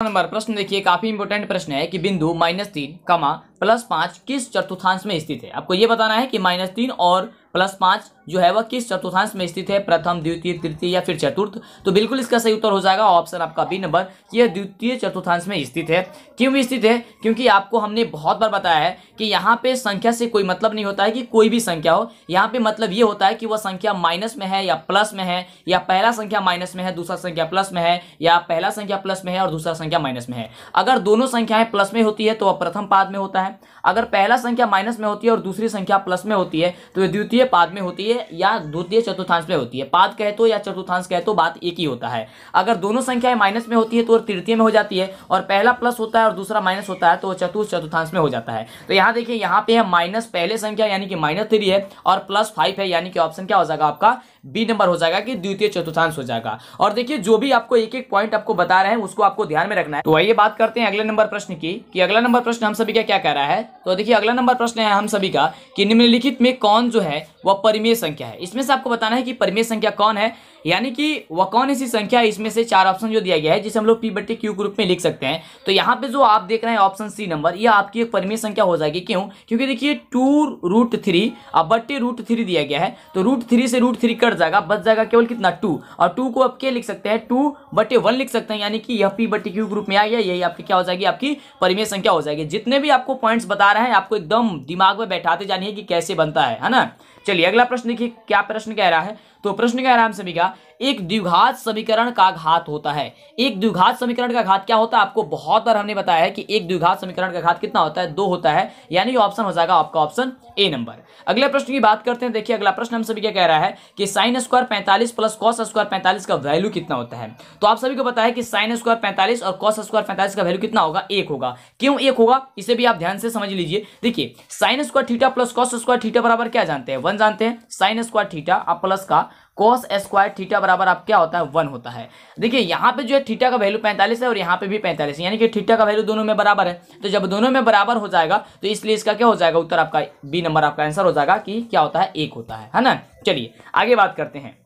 Number प्रश्न देखिए, काफी इंपोर्टेंट प्रश्न है कि बिंदु -3, +5 किस चतुर्थांश में स्थित है। आपको ये बताना है कि -3 और +5 जो है वह किस चतुर्थांश में स्थित है, प्रथम, द्वितीय, तृतीय या फिर चतुर्थ। तो बिल्कुल इसका सही उत्तर हो जाएगा ऑप्शन आपका बी नंबर, यह द्वितीय चतुर्थांश में स्थित है। क्यों स्थित है? क्योंकि आपको हमने बहुत बार बताया है कि यहाँ पे संख्या से कोई मतलब नहीं होता है कि कोई भी संख्या हो। यहाँ पे मतलब ये होता है कि वह संख्या माइनस में है या प्लस में है, या पहला संख्या माइनस में है दूसरा संख्या प्लस में है, या पहला संख्या प्लस में है और दूसरा संख्या माइनस में है। अगर दोनों संख्याएं प्लस में होती है तो वह प्रथम पाद में होता है। अगर पहला संख्या माइनस में होती है और दूसरी संख्या प्लस में होती है तो यह द्वितीय पाद में होती है या द्वितीय चतुर्थांश में होती है। पाद कहे तो या चतुर्थांश कहे तो बात एक ही होता है। अगर दोनों संख्याएं माइनस में होती है तो वह तृतीय में हो जाती है, और पहला प्लस होता है और दूसरा माइनस होता है तो वह चतुर्थांश में हो जाता है। तो यहाँ देखिए, यहाँ पे है माइनस पहले संख्या यानी कि -3 है और +5 है, यानी कि ऑप्शन क्या हो जाएगा आपका बी नंबर हो जाएगा कि द्वितीय चतुर्थांश हो जाएगा। और देखिए, जो भी आपको एक एक पॉइंट आपको बता रहे हैं उसको आपको ध्यान में रखना है। तो आइए बात करते हैं अगले नंबर प्रश्न की कि अगला नंबर प्रश्न हम सभी का क्या कह रहा है। तो देखिए, अगला नंबर प्रश्न है हम सभी का कि निम्नलिखित में कौन जो है वह परिमेय संख्या है। इसमें से आपको बताना है कि परिमेय संख्या कौन है, यानी कि वह कौन ऐसी संख्या है। इसमें से 4 ऑप्शन जो दिया गया है जिसे हम लोग P/Q के रूप में लिख सकते हैं। तो यहाँ पे जो आप देख रहे हैं ऑप्शन सी नंबर, यह आपकी एक परिमेय संख्या हो जाएगी। क्यों? क्योंकि देखिए 2√3 अब √3 दिया गया है, तो √3 से √3 कट जाएगा, बच जाएगा केवल कितना 2, और 2 को आप क्या लिख सकते हैं 2/1 लिख सकते हैं, यानी कि यह P/Q ग्रुप में आ गया। यही आपकी क्या हो जाएगी, आपकी परिमेय संख्या हो जाएगी। जितने भी आपको पॉइंट्स बता रहे हैं आपको एकदम दिमाग में बैठाते जानिए कि कैसे बनता है ना। चलिए अगला प्रश्न देखिए, क्या प्रश्न कह रहा है। तो प्रश्न कह रहा है हम सभी का, एक द्विघात समीकरण का घात होता है। एक द्विघात समीकरण का घात क्या होता है? आपको बहुत बार हमने बताया है कि एक द्विघात समीकरण का घात कितना होता है, 2 होता है, यानी ऑप्शन हो जाएगा आपका ऑप्शन ए नंबर। अगले प्रश्न की बात करते हैं। देखिए अगला प्रश्न हम सभी क्या कह रहा है कि sin² 45 + cos² 45 का वैल्यू कितना होता है। तो आप सभी को पता है कि sin² 45 और cos² 45 का वैल्यू कितना होगा, 1 होगा। क्यों 1 होगा, इसे भी आप ध्यान से समझ लीजिए। देखिए sin² θ + cos² θ बराबर क्या जानते हैं, 1 जानते हैं। sin² θ आप प्लस का cos² θ बराबर आप क्या होता है, 1 होता है। देखिए यहाँ पे जो है थीटा का वैल्यू 45 है और यहाँ पे भी 45 है, यानी कि थीटा का वैल्यू दोनों में बराबर है। तो जब दोनों में बराबर हो जाएगा तो इसलिए इसका क्या हो जाएगा, उत्तर आपका बी नंबर आपका आंसर हो जाएगा कि क्या होता है, 1 होता है ना। चलिए आगे बात करते हैं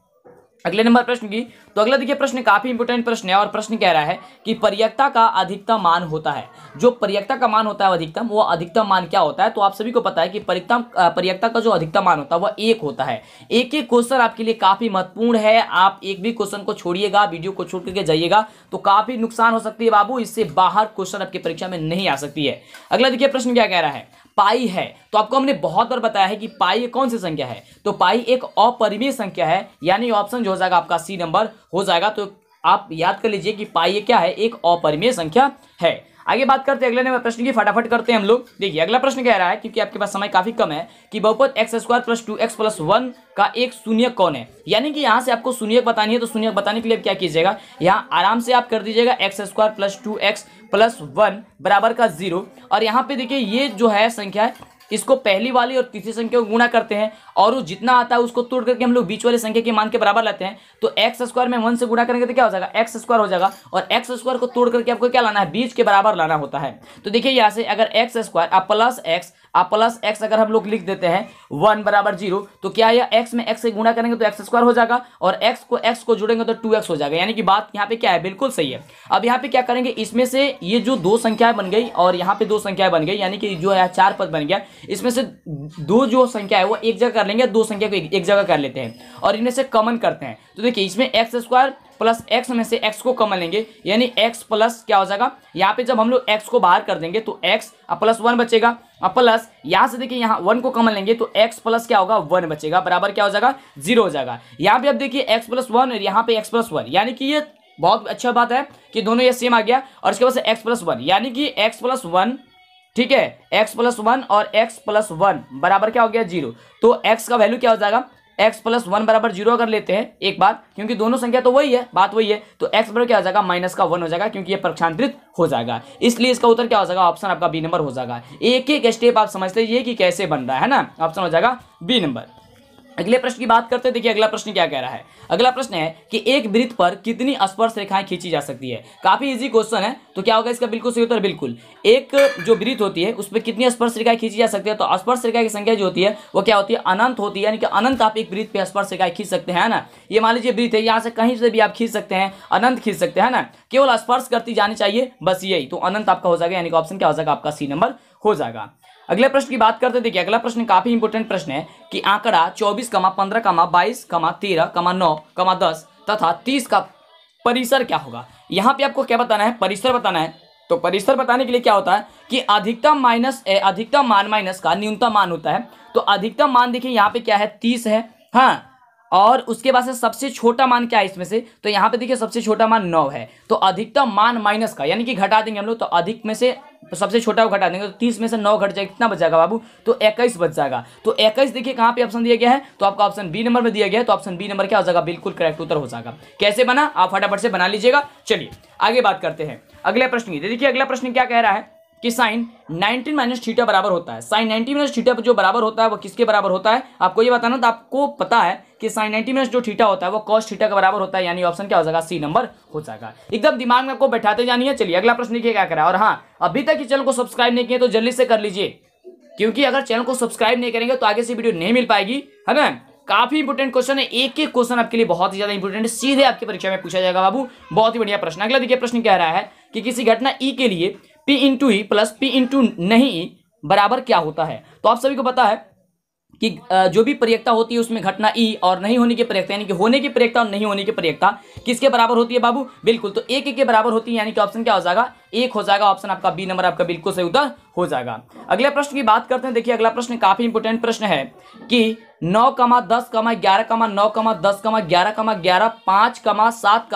अगले नंबर प्रश्न की। तो अगला देखिए प्रश्न काफी इंपोर्टेंट प्रश्न है और प्रश्न कह रहा है कि परियक्ता का अधिकतम मान होता है। जो परियक्ता का मान होता है अधिकतम, वो अधिकतम मान क्या होता है। तो आप सभी को पता है कि परियक्ता का जो अधिकतम मान होता है वह 1 होता है। एक एक क्वेश्चन आपके लिए काफी महत्वपूर्ण है। आप एक भी क्वेश्चन को छोड़िएगा, वीडियो को छोड़ करके जाइएगा तो काफी नुकसान हो सकती है बाबू, इससे बाहर क्वेश्चन आपकी परीक्षा में नहीं आ सकती है। अगला देखिए प्रश्न क्या कह रहा है, पाई है। तो आपको हमने बहुत बार बताया है कि पाई कौन सी संख्या है। तो पाई एक अपरिमेय संख्या है, यानी ऑप्शन जो हो जाएगा आपका सी नंबर हो जाएगा। तो आप याद कर लीजिए कि पाई क्या है, एक अपरिमेय संख्या है। आगे बात करते हैं अगले नंबर प्रश्न की, फटाफट करते हैं हम लोग। देखिए अगला प्रश्न कह रहा है, क्योंकि आपके पास समय काफी कम है, कि बहुपद x² + 2x + 1 का एक शून्यक कौन है। यानी कि यहाँ से आपको शून्यक बतानी है। तो शून्यक बताने के लिए क्या कीजिएगा, यहाँ आराम से आप कर दीजिएगा x² + 2x + 1 बराबर का 0। और यहाँ पे देखिए ये जो है संख्या है, इसको पहली वाली और तीसरी संख्या को गुणा करते हैं और वो जितना आता है उसको तोड़ करके हम लोग बीच वाली संख्या के मान के बराबर लेते हैं। तो x² में 1 से गुणा करेंगे तो क्या हो जाएगा, x² हो जाएगा। और x² को तोड़ करके आपको क्या लाना है, बीच के बराबर लाना होता है। तो देखिए यहाँ से अगर x² आप प्लस x अगर हम लोग लिख देते हैं 1 = 0, तो क्या यह x में x से गुणा करेंगे तो x² हो जाएगा, और x को जोड़ेंगे तो 2x हो जाएगा। यानी कि बात यहाँ पे क्या है, बिल्कुल सही है। अब यहाँ पे क्या करेंगे, इसमें से ये जो 2 संख्याएं बन गई और यहाँ पे 2 संख्याएं बन गई, यानी कि जो है 4 पद बन गया। इसमें से 2 जो संख्या है वो एक जगह कर लेंगे, 2 संख्या को एक जगह कर लेते हैं और इनमें से कॉमन करते हैं। तो देखिए इसमें x² प्लस x में से x को कॉमन लेंगे, यानी x प्लस क्या हो जाएगा, यहाँ पे जब हम लोग x को बाहर कर देंगे तो x प्लस 1 बचेगा। प्लस यहाँ से देखिए यहाँ 1 को कॉमन लेंगे तो x प्लस क्या होगा, 1 बचेगा, बराबर क्या हो जाएगा, 0 हो जाएगा। यहाँ पे अब देखिए x + 1 और यहाँ पे x + 1, यानी कि ये बहुत अच्छा बात है कि दोनों ये सेम आ गया। और इसके बाद से x + 1, यानी कि x + 1, ठीक है, x + 1 और x + 1 बराबर क्या हो गया, 0। तो x का वैल्यू क्या हो जाएगा, x + 1 बराबर 0 अगर लेते हैं एक बार, क्योंकि दोनों संख्या तो वही है, बात वही है, तो x बराबर क्या हो जाएगा, -1 हो जाएगा, क्योंकि ये पक्षांतरित हो जाएगा। इसलिए इसका उत्तर क्या हो जाएगा, ऑप्शन आपका बी नंबर हो जाएगा। एक एक स्टेप आप समझ लीजिए कि कैसे बन रहा है ना, ऑप्शन हो जाएगा बी नंबर। अगले प्रश्न की बात करते हैं। देखिए अगला प्रश्न क्या कह रहा है। अगला प्रश्न है कि एक वृत्त पर कितनी स्पर्श रेखाएं खींची जा सकती है। काफी इजी क्वेश्चन है, तो क्या होगा इसका बिल्कुल सही उत्तर बिल्कुल। एक जो वृत्त होती है उस पर कितनी स्पर्श रेखाएं खींची जा सकती है, तो स्पर्श रेखा की संख्या जो होती है वो क्या होती है, अनंत होती है। यानी कि अनंत आप एक वृत्त पे स्पर्श रेखाएं खींच सकते हैं ना। ये मान लीजिए वृत्त है, यहाँ से कहीं से भी आप खींच सकते हैं, अनंत खींच सकते हैं ना, केवल स्पर्श करती जानी चाहिए, बस यही तो अनंत आपका हो जाएगा। यानी कि ऑप्शन क्या हो जाएगा, आपका सी नंबर हो जाएगा। अगले प्रश्न की बात करते हैं। देखिए अगला प्रश्न काफी इंपॉर्टेंट प्रश्न है कि आंकड़ा 24, 15, 22, 13, 9, 10 तथा 30 का परिसर क्या होगा। यहाँ पे आपको क्या बताना है, परिसर बताना है। तो परिसर बताने के लिए क्या होता है कि अधिकतम मान माइनस का न्यूनतम मान होता है। तो अधिकतम मान देखिए यहाँ पे क्या है, 30 है, हाँ, और उसके बाद से सबसे छोटा मान क्या है इसमें से, तो यहाँ पे देखिए सबसे छोटा मान 9 है। तो अधिकतम मान माइनस का यानी कि घटा देंगे हम लोग, तो अधिक में से सबसे छोटा को घटा देंगे, तो 30 में से 9 घट जाएगा, कितना बच जाएगा बाबू, तो 21 बच जाएगा। तो 21 देखिए कहाँ पे ऑप्शन दिया गया है, तो आपका ऑप्शन बी नंबर में दिया गया है। तो ऑप्शन बी नंबर क्या हो जाएगा, बिल्कुल करेक्ट उत्तर हो जाएगा। कैसे बना, आप फटाफट से बना लीजिएगा। चलिए आगे बात करते हैं अगले प्रश्न की। देखिए अगला प्रश्न क्या कह रहा है कि साइन 19 माइनस थीटा बराबर होता है। साइन 90 माइनस थीटा जो बराबर होता है वो किसके बराबर होता है, आपको ये बताना। तो आपको पता है कि साइन 90 माइनस जो थीटा होता है वो कॉस थीटा के बराबर होता है। यानी ऑप्शन क्या हो जाएगा, सी नंबर हो जाएगा। एकदम दिमाग में आपको बैठाते जानिए। चलिए अगला प्रश्न देखिए क्या करा है। और हाँ, अभी तक इस चैनल को सब्सक्राइब नहीं किए तो जल्दी से कर लीजिए, क्योंकि अगर चैनल को सब्सक्राइब नहीं करेंगे तो आगे से वीडियो नहीं मिल पाएगी, है ना। काफी इंपोर्टेंट क्वेश्चन है, एक एक क्वेश्चन आपके लिए बहुत ही ज्यादा इंपोर्टेंट है, सीधे आपकी परीक्षा में पूछा जाएगा बाबू। बहुत ही बढ़िया प्रश्न। अगला देखिए प्रश्न कह रहा है कि किसी घटना ई के लिए P into E plus P into नहीं ई बराबर क्या होता है। तो आप सभी को पता है कि जो भी प्रयेकता होती है उसमें घटना ई और नहीं होने की प्रयेकता, यानी कि होने की प्रयेकता और नहीं होने की प्रयेकता किसके बराबर होती है बाबू, बिल्कुल तो एक के बराबर होती है। यानी कि ऑप्शन क्या हो जाएगा, एक हो जाएगा। ऑप्शन आपका बी नंबर आपका बिल्कुल सही उत्तर हो जाएगा। अगले प्रश्न की बात करते हैं। देखिए अगला प्रश्न काफी इंपोर्टेंट प्रश्न है कि 9, 10, 11, 9, 10, 11, 11, 5, 7,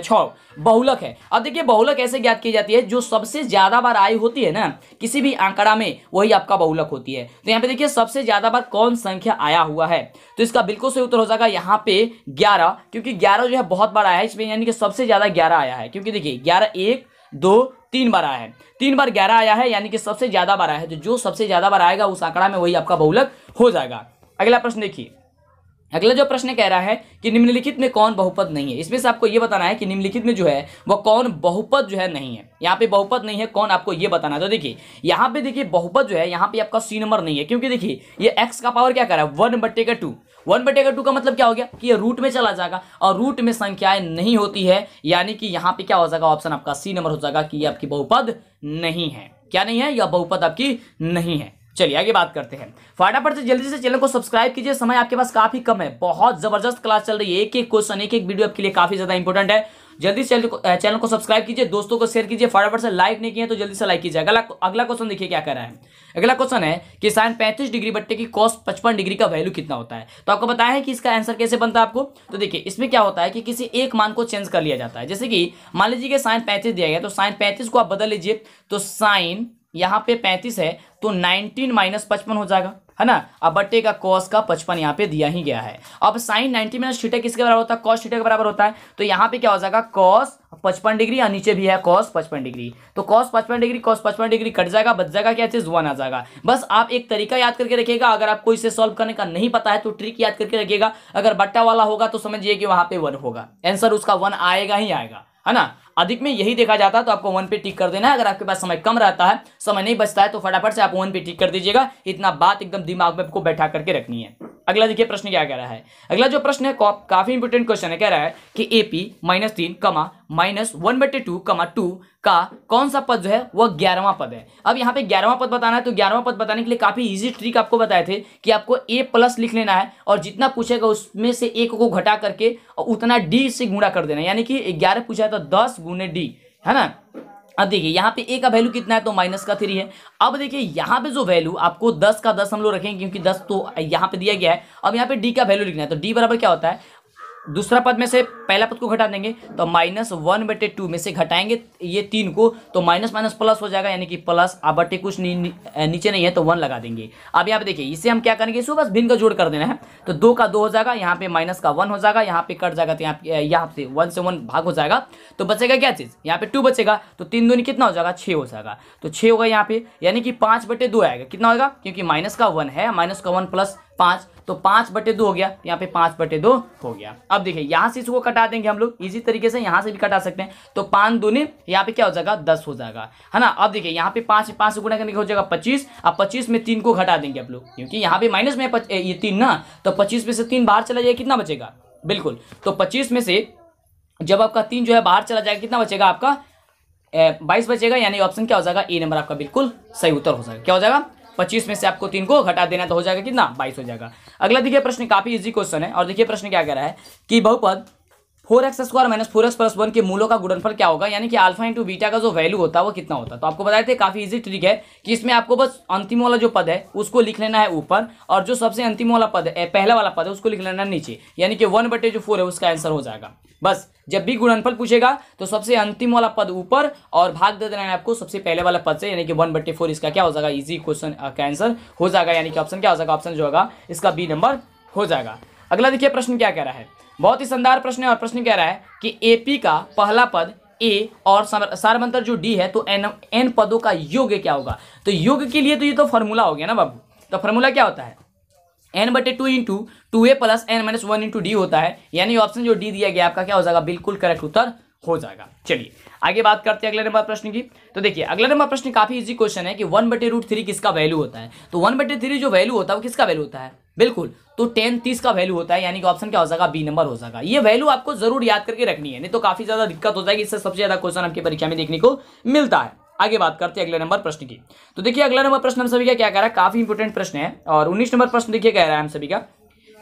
6 बहुलक है। अब देखिए बहुलक ऐसे ज्ञात की जाती है, जो सबसे ज्यादा बार आई होती है ना किसी भी आंकड़ा में, वही आपका बहुलक होती है। तो यहाँ पे देखिए सबसे ज्यादा बार कौन संख्या आया हुआ है, तो इसका बिल्कुल सही उत्तर हो जाएगा यहाँ पे 11, क्योंकि 11 जो है बहुत बार आया है इसमें, यानी कि सबसे ज्यादा 11 आया है। क्योंकि देखिए 11 1, 2, 3 बार आया है, 3 बार 11 आया है, यानी कि सबसे ज्यादा बार आया है। तो जो सबसे ज्यादा बार आएगा उस आंकड़ा में वही आपका बहुलक हो जाएगा। अगला प्रश्न देखिए। अगला जो प्रश्न कह रहा है कि निम्नलिखित में कौन बहुपद नहीं है। इसमें से आपको ये बताना है कि निम्नलिखित में जो है वो कौन बहुपद जो है नहीं है। यहाँ पे बहुपद नहीं है, कौन, आपको ये बताना है। तो देखिए यहाँ पे देखिए बहुपद जो है यहाँ पे आपका सी नंबर नहीं है, क्योंकि देखिए ये x का पावर क्या कर रहा है, 1/2। 1/2 का मतलब क्या हो गया कि ये रूट में चला जाएगा, और रूट में संख्याएं नहीं होती है, यानी कि यहाँ पे क्या हो जाएगा, ऑप्शन आपका सी नंबर हो जाएगा कि ये आपकी बहुपद नहीं है। क्या नहीं है, यह बहुपद आपकी नहीं है। चलिए आगे बात करते हैं। फटाफट से जल्दी से चैनल को सब्सक्राइब कीजिए, समय आपके पास काफी कम है, बहुत जबरदस्त क्लास चल रही है, एक एक क्वेश्चन एक एक वीडियो आपके लिए काफी ज्यादा इंपॉर्टेंट है। जल्दी से चैनल को सब्सक्राइब कीजिए, दोस्तों को शेयर कीजिए, फटाफट से लाइक नहीं किए तो जल्दी से लाइक कीजिए। अगला क्वेश्चन देखिए क्या कर रहा है। अगला क्वेश्चन है कि साइन 35 डिग्री बट्टे की कॉस 55 डिग्री का वैल्यू कितना होता है। तो आपको बताया है कि इसका आंसर कैसे बनता है आपको। तो देखिए इसमें क्या होता है कि किसी एक मान को चेंज कर लिया जाता है। जैसे कि मान लीजिए कि साइन 35 दिया गया, तो साइन 35 को आप बदल लीजिए, तो साइन यहाँ पे 35 है तो 19 माइनस 55 हो जाएगा, है ना। अब बट्टे का कॉस का 55 यहाँ पे दिया ही गया है। अब साइन 90 माइनस थीटा किसके बराबर होता है, कॉस थीटा के बराबर होता है। तो यहाँ पे क्या हो जाएगा, कॉस 55 डिग्री, और नीचे भी है कॉस 55 डिग्री। तो cos 55 degree cos 55 degree cut जाएगा, बच जाएगा क्या चीज, 1 आ जाएगा। बस आप एक तरीका याद करके रखिएगा, अगर आपको इसे सॉल्व करने का नहीं पता है तो ट्रिक याद करके रखिएगा। अगर बट्टा वाला होगा तो समझिए कि वहां पे 1 होगा, आंसर उसका 1 आएगा ही आएगा, है ना। अधिक में यही देखा जाता है, तो आपको 1 पे टिक कर देना है। अगर आपके पास समय कम रहता है, समय नहीं बचता है, तो फटाफट से आप 1 पे टिक कर दीजिएगा। इतना बात एकदम दिमाग में आपको बैठा करके रखनी है। अगला देखिए प्रश्न क्या कह रहा है। अगला जो प्रश्न है काफी इंपोर्टेंट क्वेश्चन है, कह रहा है कि AP -3, -1/2, 2 का कौन सा पद जो है वह 11वां पद है। अब यहाँ पे 11वां पद बताना है, तो 11वां पद बताने के लिए काफी इजी ट्रिक आपको बताए थे कि आपको A+ लिख लेना है, और जितना पूछेगा उसमें से 1 को घटा करके और उतना D से गुणा कर देना, यानी कि 11 पूछा है तो 10 × D, है ना। अब देखिए यहाँ पे A का वैल्यू कितना है, तो -3 है। अब देखिए यहाँ पे जो वैल्यू आपको 10 का 10 हम लोग रखेंगे, क्योंकि 10 तो यहाँ पे दिया गया है। अब यहाँ पे D का वैल्यू लिखना है, तो D बराबर क्या होता है, दूसरा पद में से पहला पद को घटा देंगे, तो -1/2 में से घटाएंगे ये 3 को, तो माइनस माइनस प्लस हो जाएगा, यानी कि प्लस। अब बटे कुछ नीचे नहीं है तो 1 लगा देंगे। अब यहाँ पे देखिए इसे हम क्या करेंगे, इसको बस भिन्न का जोड़ कर देना है, तो 2 का 2 हो जाएगा, यहाँ पे माइनस का 1 हो जाएगा, यहाँ पे कट जाएगा, तो यहाँ से 1 से 1 भाग हो जाएगा, तो बचेगा क्या चीज, यहाँ पे 2 बचेगा। तो 3 दूनी कितना हो जाएगा, 6 हो जाएगा, तो 6 होगा यहाँ पे, यानी कि 5/2 आएगा। कितना होगा, क्योंकि माइनस का 1 है, माइनस का 1 प्लस 5, तो 5/2 हो गया, यहाँ पे 5/2 हो गया। अब देखिए यहाँ से इसको कटा देंगे हम लोग इजी तरीके से, यहाँ से भी कटा सकते हैं, तो 5 दूनी यहाँ पे क्या हो जाएगा 10 हो जाएगा, है ना। अब देखिए यहाँ पे 5 से गुणा करने का हो जाएगा 25। अब 25 में 3 को घटा देंगे आप लोग, क्योंकि यहाँ पे माइनस में ये 3 ना, तो 25 में से 3 बाहर चला जाएगा, कितना बचेगा, बिल्कुल, तो 25 में से जब आपका 3 जो है बाहर चला जाएगा, कितना बचेगा आपका 22 बचेगा, यानी ऑप्शन क्या हो जाएगा ए नंबर आपका बिल्कुल सही उत्तर हो जाएगा। क्या हो जाएगा 25 में से आपको 3 को घटा देना, तो हो जाएगा कितना 22 हो जाएगा। अगला देखिए प्रश्न काफी इजी क्वेश्चन है, और देखिए प्रश्न क्या कह रहा है कि बहुपद 4x² - 4x+1 के मूलों का गुणनफल क्या होगा, यानी कि अल्फा इंटू बीटा का जो वैल्यू होता है वो कितना होता है। तो आपको बताए थे काफी इजी ट्रिक है कि इसमें आपको बस अंतिम वाला जो पद है उसको लिख लेना है ऊपर, और जो सबसे अंतिम वाला पद है पहला वाला पद है उसको लिख लेना नीचे, यानी कि 1/4 है उसका आंसर हो जाएगा। बस जब भी गुणनफल पूछेगा तो सबसे अंतिम वाला पद ऊपर और भाग दे देना है आपको सबसे पहले वाला पद से, यानी कि 1/4 इसका क्या हो जाएगा इजी क्वेश्चन का आंसर हो जाएगा, यानी कि ऑप्शन क्या हो जाएगा, ऑप्शन जो होगा इसका बी नंबर हो जाएगा। अगला देखिए प्रश्न क्या कह रहा है, बहुत ही शानदार प्रश्न है, और प्रश्न कह रहा है कि एपी का पहला पद ए और सारमंतर जो डी है, तो एन पदों का योग क्या होगा। तो योग के लिए तो ये तो फॉर्मूला हो गया ना बाबू, तो फॉर्मूला क्या होता है n/2 into 2a + n-1 into D होता है, यानी ऑप्शन जो डी दिया गया आपका क्या हो जाएगा बिल्कुल करेक्ट उत्तर हो जाएगा। चलिए आगे बात करते हैं अगले नंबर प्रश्न की। तो देखिए अगला नंबर प्रश्न काफी इजी क्वेश्चन है कि 1/√3 किसका वैल्यू होता है। तो 1/3 जो वैल्यू होता है वो किसका वैल्यू होता है, बिल्कुल तो 10 30 का वैल्यू होता है, यानी कि ऑप्शन क्या हो जाएगा बी नंबर हो जाएगा। ये वैल्यू आपको जरूर याद करके रखनी है, नहीं तो काफी ज्यादा दिक्कत हो जाएगी, इससे सबसे ज्यादा क्वेश्चन आपकी परीक्षा में देखने को मिलता है। आगे बात करते हैं अगले नंबर प्रश्न की। तो देखिए अगला नंबर प्रश्न हम सभी का क्या कह रहा है, काफी इंपोर्टेंट प्रश्न है, और 19 नंबर प्रश्न देखिए कह रहा है हम सभी का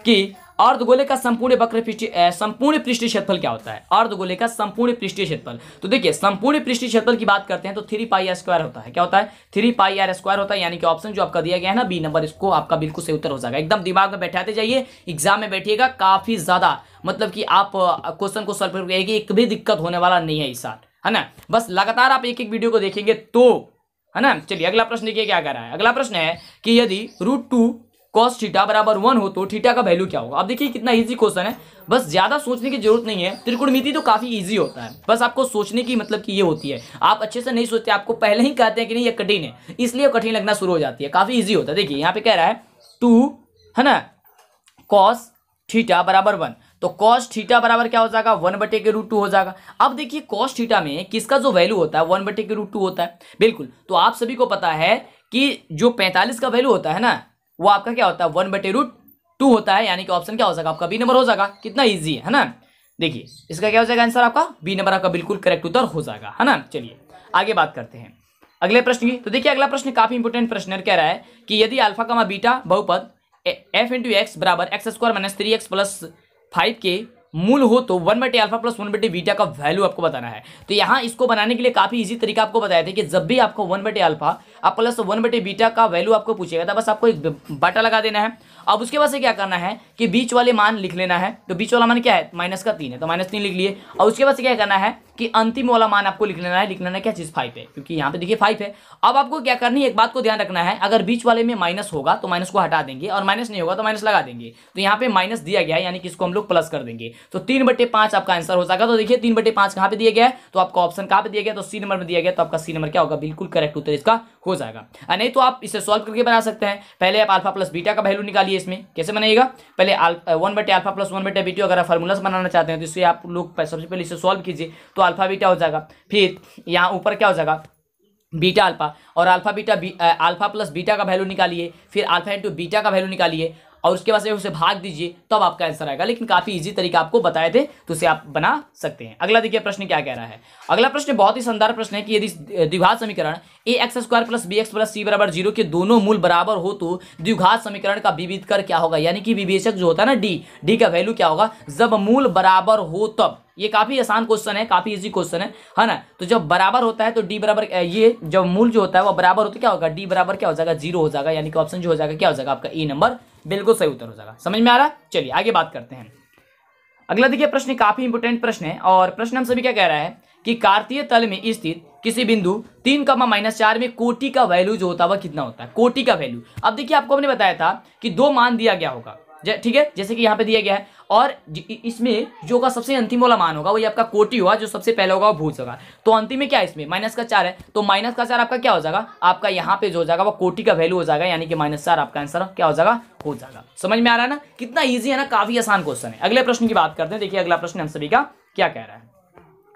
कि अर्धगोले का संपूर्ण पृष्ठीय क्षेत्रफल क्या होता है। अर्धगोले का संपूर्ण पृष्ठीय क्षेत्रफल, तो देखिए संपूर्ण पृष्ठीय क्षेत्रफल की बात करते हैं तो 3πr² होता है। क्या होता है 3πr² होता है, यानी कि ऑप्शन जो आपका दिया गया है ना बी नंबर, इसको आपका बिल्कुल सही उत्तर हो जाएगा। एकदम दिमाग में बैठाते जाइए, एग्जाम में बैठिएगा, काफी ज्यादा मतलब कि आप क्वेश्चन को सॉल्व करेंगे, एक भी दिक्कत होने वाला नहीं है इस साल, है ना। बस लगातार आप एक एक वीडियो को देखेंगे तो, है ना। चलिए अगला प्रश्न देखिए क्या कर रहा है। अगला प्रश्न है कि यदि √2 cos थीटा बराबर 1 हो तो थीटा का वैल्यू क्या होगा। अब देखिए कितना इजी क्वेश्चन है, बस ज्यादा सोचने की जरूरत नहीं है। त्रिकोणमिति तो काफी इजी होता है, बस आपको सोचने की मतलब कि ये होती है, आप अच्छे से नहीं सोचते, आपको पहले ही कहते हैं कि नहीं ये कठिन है, इसलिए कठिन लगना शुरू हो जाती है। काफी इजी होता है। देखिए यहाँ पे कह रहा है 2 है ना cos थीटा बराबर 1, तो cos थीटा बराबर क्या हो जाएगा 1/√2 हो जाएगा। अब देखिए cos थीटा में किसका जो वैल्यू होता है 1/√2 होता है, बिल्कुल। तो आप सभी को पता है कि जो 45 का वैल्यू होता है ना वो आपका क्या होता है 1/√2 होता है, यानी कि ऑप्शन क्या हो जाएगा आपका बी नंबर हो जाएगा। कितना इजी है ना। देखिए इसका क्या हो जाएगा आंसर आपका बी नंबर आपका बिल्कुल करेक्ट उत्तर हो जाएगा, है ना। चलिए आगे बात करते हैं अगले प्रश्न की। तो देखिए अगला प्रश्न काफी इंपोर्टेंट प्रश्न है, कह रहा है कि यदि अल्फा बीटा बहुपद f(x) बराबर x² - 3x + 5 के मूल हो तो 1/α + 1/बीटा का वैल्यू आपको बताना है। तो यहाँ इसको बनाने के लिए काफी इजी तरीका आपको बताया था कि जब भी आपको 1/α प्लस 1/बीटा का वैल्यू आपको पूछेगा तो बस आपको एक बाटा लगा देना है। अब उसके बाद से क्या करना है कि बीच वाले मान लिख लेना है। तो बीच वाला मान क्या है -3 है, तो -3 लिख लिए। और उसके बाद से क्या करना है कि अंतिम वाला मान आपको लिख लेना है क्या चीज 5 है, क्योंकि यहाँ पे देखिए 5 है। अब आपको क्या करनी है, एक बात को ध्यान रखना है, अगर बीच वाले में माइनस होगा तो माइनस को हटा देंगे, और माइनस नहीं होगा तो माइनस लगा देंगे। तो यहाँ पे माइनस दिया गया है, यानी कि इसको हम लोग प्लस कर देंगे, तो 3/5 आपका आंसर हो जाएगा। तो देखिए 3/5 कहाँ पे दिया गया है, तो आपका ऑप्शन कहाँ पे दिया गया, तो सी नंबर में दिया गया, तो आपका सी नंबर क्या होगा बिल्कुल करेक्ट उत्तर इसका हो जाएगा। नहीं तो आप इसे सॉल्व करके बना सकते हैं। पहले आप अल्फा प्लस बीटा का वैल्यू निकालिए। इसमें कैसे बनाइएगा, पहले 1/α + 1/बीटा अगर आप फार्मूला बनाना चाहते हैं तो इससे आप लोग सबसे पहले इसे सॉल्व कीजिए, तो अल्फा बीटा हो जाएगा। फिर यहाँ ऊपर क्या हो जाएगा बीटा अल्फा, और अल्फा प्लस बीटा का वैल्यू निकालिए, फिर अल्फा इंटू बीटा का वैल्यू निकालिए, और उसके बाद से उसे भाग दीजिए, तब आपका आंसर आएगा। लेकिन काफी इजी तरीका आपको बताए थे, तो उसे आप बना सकते हैं। अगला देखिए प्रश्न क्या कह रहा है। अगला प्रश्न बहुत ही शानदार प्रश्न है कि यदि द्विघात समीकरण ax² + bx + c = 0 के दोनों मूल बराबर हो तो द्विघात समीकरण का विभेद कर क्या होगा, यानी कि विभेदक जो होता है ना डी का वैल्यू क्या होगा जब मूल बराबर हो तब। ये काफी आसान क्वेश्चन है, काफी इजी क्वेश्चन है ना। तो जब बराबर होता है तो डी बराबर, ये जब मूल जो होता है वो बराबर होता है क्या होगा डी बराबर क्या हो जाएगा 0 हो जाएगा, यानी कि ऑप्शन जो हो जाएगा क्या हो जाएगा आपका ई नंबर बिल्कुल सही उत्तर हो जाएगा। समझ में आ रहा है। चलिए आगे बात करते हैं। अगला देखिए प्रश्न काफी इंपोर्टेंट प्रश्न है, और प्रश्न हम सभी क्या कह रहा है कि कार्तीय तल में स्थित किसी बिंदु 3, -4 में कोटि का वैल्यू जो होता है वह कितना होता है, कोटि का वैल्यू। अब देखिए आपको हमने बताया था कि 2 मान दिया गया होगा, ठीक है, जैसे कि यहाँ पे दिया गया है। और इसमें जो का सबसे अंतिम वाला मान होगा वही आपका कोटि होगा, जो सबसे पहले होगा वो भूज होगा। तो अंतिम में क्या है, इसमें -4 है, तो -4 आपका क्या हो जाएगा, आपका यहाँ पे जो हो जाएगा वो कोटि का वैल्यू हो जाएगा, यानी कि -4 आपका आंसर क्या हो जाएगा, हो जाएगा। समझ में आ रहा है ना, कितना ईजी है ना, काफी आसान क्वेश्चन है। अगले प्रश्न की बात करते हैं। देखिए अगला प्रश्न हम सभी का क्या कह रहा है।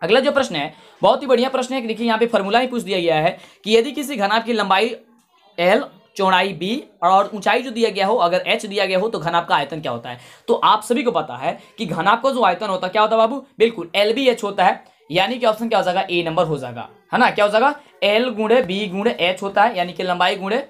अगला जो प्रश्न है बहुत ही बढ़िया प्रश्न है। देखिए यहाँ पे फॉर्मूला ही पूछ दिया गया है कि यदि किसी घनाभ की लंबाई l, चौड़ाई b और ऊंचाई जो दिया गया हो, अगर h दिया गया हो तो घनाभ का आयतन क्या होता है। तो आप सभी को पता है कि घनाभ का जो आयतन होता है क्या होता है बाबू, बिल्कुल LBH होता है, यानी कि ऑप्शन क्या हो जाएगा, ए नंबर हो जाएगा, है ना। क्या हो जाएगा, L गुणे B गुणे H होता है, यानी कि लंबाई गुणे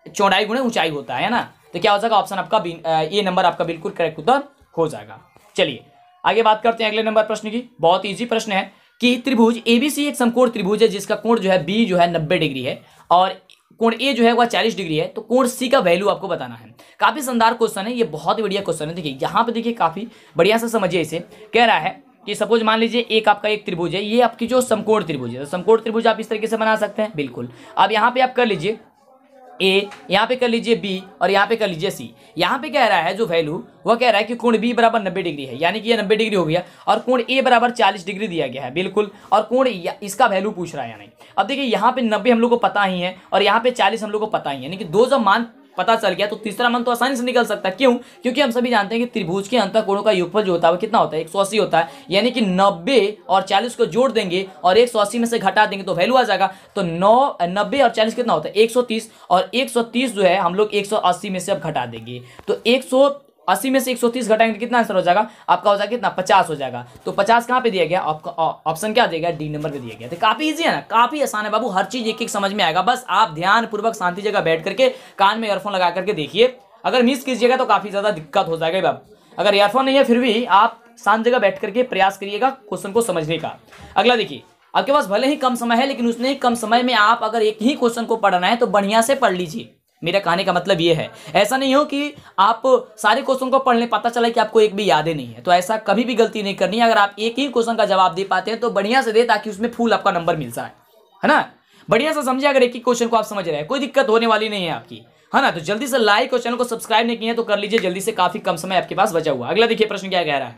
चौड़ाई गुणे ऊंचाई होता है ना। तो क्या हो जाएगा, ऑप्शन आपका ए नंबर आपका बिल्कुल करेक्ट उत्तर हो जाएगा। चलिए आगे बात करते हैं अगले नंबर प्रश्न की। बहुत इजी प्रश्न है कि त्रिभुज ABC एक समकोण त्रिभुज है जिसका कोण जो है B जो है 90 डिग्री है और कोण A जो है वह 40 डिग्री है। तो कोण C का वैल्यू आपको बताना है। काफी शानदार क्वेश्चन है, ये बहुत ही बढ़िया क्वेश्चन है। देखिए यहाँ पे देखिए काफी बढ़िया से समझिए इसे। कह रहा है कि सपोज मान लीजिए एक आपका एक त्रिभुज है, ये आपकी जो समकोण त्रिभुज है, तो समकोण त्रिभुज आप इस तरीके से बना सकते हैं बिल्कुल। अब यहाँ पे आप कर लीजिए A, यहाँ पे कर लीजिए B और यहाँ पे कर लीजिए C। यहाँ पे कह रहा है जो वैल्यू वह कह रहा है कि कोण B बराबर 90 डिग्री है, यानी कि ये 90 डिग्री हो गया, और कोण A बराबर 40 डिग्री दिया गया है बिल्कुल, और कोण इसका वैल्यू पूछ रहा है या नहीं। अब देखिए यहाँ पे 90 हम लोग को पता ही है और यहाँ पे 40 हम लोग को पता ही है, यानी कि दो जब मान पता चल गया तो तीसरा मान तो आसानी से निकल सकता है। क्यों, क्योंकि हम सभी जानते हैं कि त्रिभुज के अंतःकोणों का योगफल जो होता है वो कितना होता है, 180 होता है, यानी कि 90 और 40 को जोड़ देंगे और 180 में से घटा देंगे तो वैल्यू आ जाएगा। तो 90 और 40 कितना होता है, 130, और 130 जो है हम लोग 180 में से अब घटा देंगे, तो 180 में से 130 घटाएंगे कितना आंसर हो जाएगा आपका, हो जाएगा कितना, 50 हो जाएगा। तो 50 कहाँ पे दिया गया, ऑप्शन क्या देगा, डी नंबर पे दिया गया। तो काफी इजी है ना, काफी आसान है बाबू, हर चीज एक एक समझ में आएगा। बस आप ध्यान पूर्वक शांति जगह बैठ करके कान में ईयरफोन लगा करके देखिए। अगर मिस कीजिएगा तो काफी ज्यादा दिक्कत हो जाएगा बाबू। अगर ईयरफोन नहीं है फिर भी आप शांत जगह बैठ करके प्रयास करिएगा क्वेश्चन को समझने का। अगला देखिए, आपके पास भले ही कम समय है लेकिन उसने कम समय में आप अगर एक ही क्वेश्चन को पढ़ना है तो बढ़िया से पढ़ लीजिए। मेरा कहने का मतलब ये है, ऐसा नहीं हो कि आप सारे क्वेश्चन को पढ़ लें, पता चला कि आपको एक भी याद ही नहीं है। तो ऐसा कभी भी गलती नहीं करनी है। अगर आप एक ही क्वेश्चन का जवाब दे पाते हैं तो बढ़िया से दे, ताकि उसमें फुल आपका नंबर मिल जाए, है ना। बढ़िया से समझिए, अगर एक ही क्वेश्चन को आप समझ रहे हैं कोई दिक्कत होने वाली नहीं है आपकी, है ना। तो जल्दी से लाइक और चैनल को सब्सक्राइब नहीं किए तो कर लीजिए जल्दी से, काफी कम समय आपके पास बचा हुआ। अगला देखिए प्रश्न क्या कह रहा है।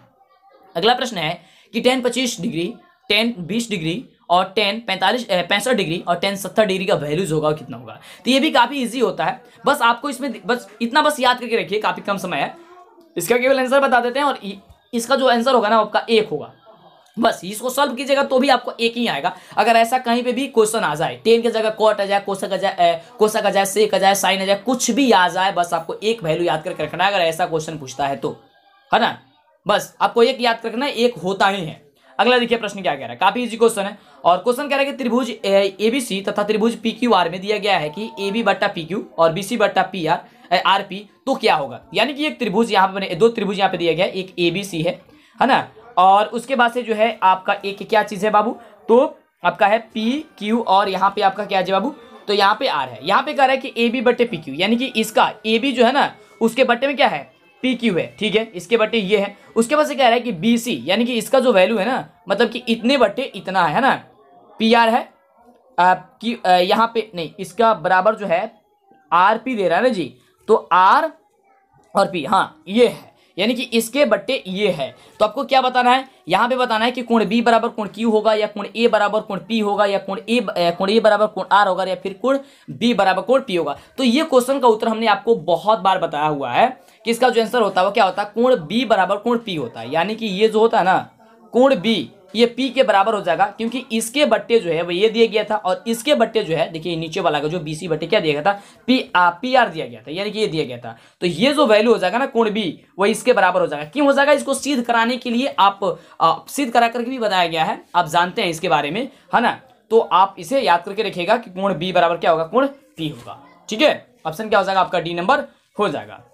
अगला प्रश्न है कि tan 25 डिग्री, tan 20 डिग्री और tan 65 डिग्री और tan 70 डिग्री का वैल्यूज होगा कितना होगा। तो ये भी काफी इजी होता है, बस आपको इसमें बस इतना बस याद करके रखिए, काफी कम समय है। इसका केवल आंसर बता देते हैं और इसका जो आंसर होगा ना आपका 1 होगा। बस इसको सॉल्व कीजिएगा तो भी आपको 1 ही आएगा। अगर ऐसा कहीं पे भी क्वेश्चन आ जाए, tan की जगह cot आ जाए, कोसक आ जाए, सेक आ जाए, साइन आ जाए, कुछ भी आ जाए, बस आपको एक वैल्यू याद करके रखना है। अगर ऐसा क्वेश्चन पूछता है तो, है ना, बस आपको एक याद रखना है, एक होता ही है। अगला देखिए प्रश्न क्या कह रहा है, काफी इजी क्वेश्चन है। और क्वेश्चन कह रहा है कि त्रिभुज ABC तथा त्रिभुज PQR में दिया गया है कि AB बट्टा PQ और BC बट्टा RP तो क्या होगा। यानी कि एक त्रिभुज यहाँ पे, दो त्रिभुज यहाँ पे दिया गया है, एक ABC है ना, और उसके बाद से जो है आपका एक क्या चीज है बाबू, तो आपका है PQ और यहाँ पे आपका क्या है बाबू, तो यहाँ पे R है। यहाँ पे कह रहा है कि AB बट्टे PQ, यानी कि इसका AB जो है ना उसके बट्टे में क्या है, PQ है, ठीक है, इसके बट्टे ये है। उसके बाद से कह रहा है कि BC, यानी कि इसका जो वैल्यू है ना, मतलब कि इतने बट्टे इतना है ना, PR है कि यहाँ पे नहीं, इसका बराबर जो है RP दे रहा है ना जी, तो R और P, हाँ ये है, यानी कि इसके बट्टे ये है। तो आपको क्या बताना है, यहाँ पे बताना है कि कोण B बराबर कोण Q होगा, या कोण A बराबर कोण P होगा, या कोण A बराबर कोण R होगा, या फिर कोण B बराबर कोण P होगा। तो ये क्वेश्चन का उत्तर हमने आपको बहुत बार बताया हुआ है कि इसका जो आंसर होता है वो क्या होता है, कोण B बराबर कोण P होता है। यानी कि ये जो होता है ना कोण B, ये P के बराबर हो जाएगा, क्योंकि इसके बट्टे जो है वो ये दिया गया था और इसके बट्टे जो है देखिए नीचे वाला का जो BC बट्टे क्या दिया गया था, PR दिया गया था, यानी कि ये दिया गया था। तो ये जो वैल्यू हो जाएगा ना कोण B, वो इसके बराबर हो जाएगा। क्यों हो जाएगा, इसको सिद्ध कराने के लिए आप सिद्ध करा करके भी बताया गया है, आप जानते हैं इसके बारे में, है ना। तो आप इसे याद करके रखिएगा कि कोण B बराबर क्या होगा, कोण P होगा, ठीक है। ऑप्शन क्या हो जाएगा आपका, डी नंबर हो जाएगा।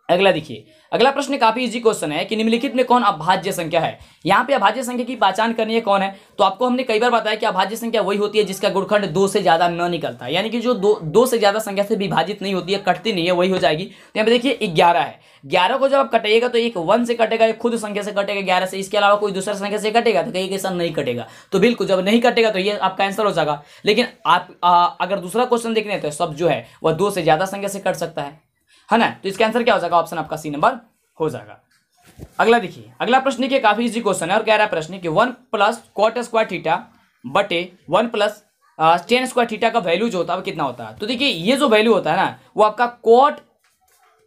अगला देखिए, अगला प्रश्न काफी इजी क्वेश्चन है कि निम्नलिखित में कौन अभाज्य संख्या है। यहाँ पे अभाज्य संख्या की पहचान करनी है कौन है, तो आपको हमने कई बार बताया कि अभाज्य संख्या वही होती है जिसका गुणखंड 2 से ज्यादा न निकलता है, यानी कि जो दो से ज्यादा संख्या से विभाजित नहीं होती है, कटती नहीं है, वही हो जाएगी। तो यहाँ पे देखिए 11 है, 11 को जब आप कटेगा तो एक 1 से कटेगा, एक खुद संख्या से कटेगा 11 से, इसके अलावा कोई दूसरा संख्या से कटेगा तो कहीं के साथ नहीं कटेगा। तो बिल्कुल जब नहीं कटेगा तो ये आपका आंसर हो जाएगा। लेकिन आप अगर दूसरा क्वेश्चन देखने तो सब जो है वह 2 से ज्यादा संख्या से कट सकता है है ना। तो इसका आंसर क्या हो जाएगा, ऑप्शन आपका सी नंबर हो जाएगा। अगला देखिए, अगला प्रश्न देखिए, काफी इजी क्वेश्चन है और कह रहा है प्रश्न कि 1 प्लस कॉट स्क्वायर थीटा बटे 1 प्लस टेन स्क्वायर थीटा का वैल्यू जो होता है वो कितना होता है। तो देखिए ये जो वैल्यू होता है ना वो आपका कॉट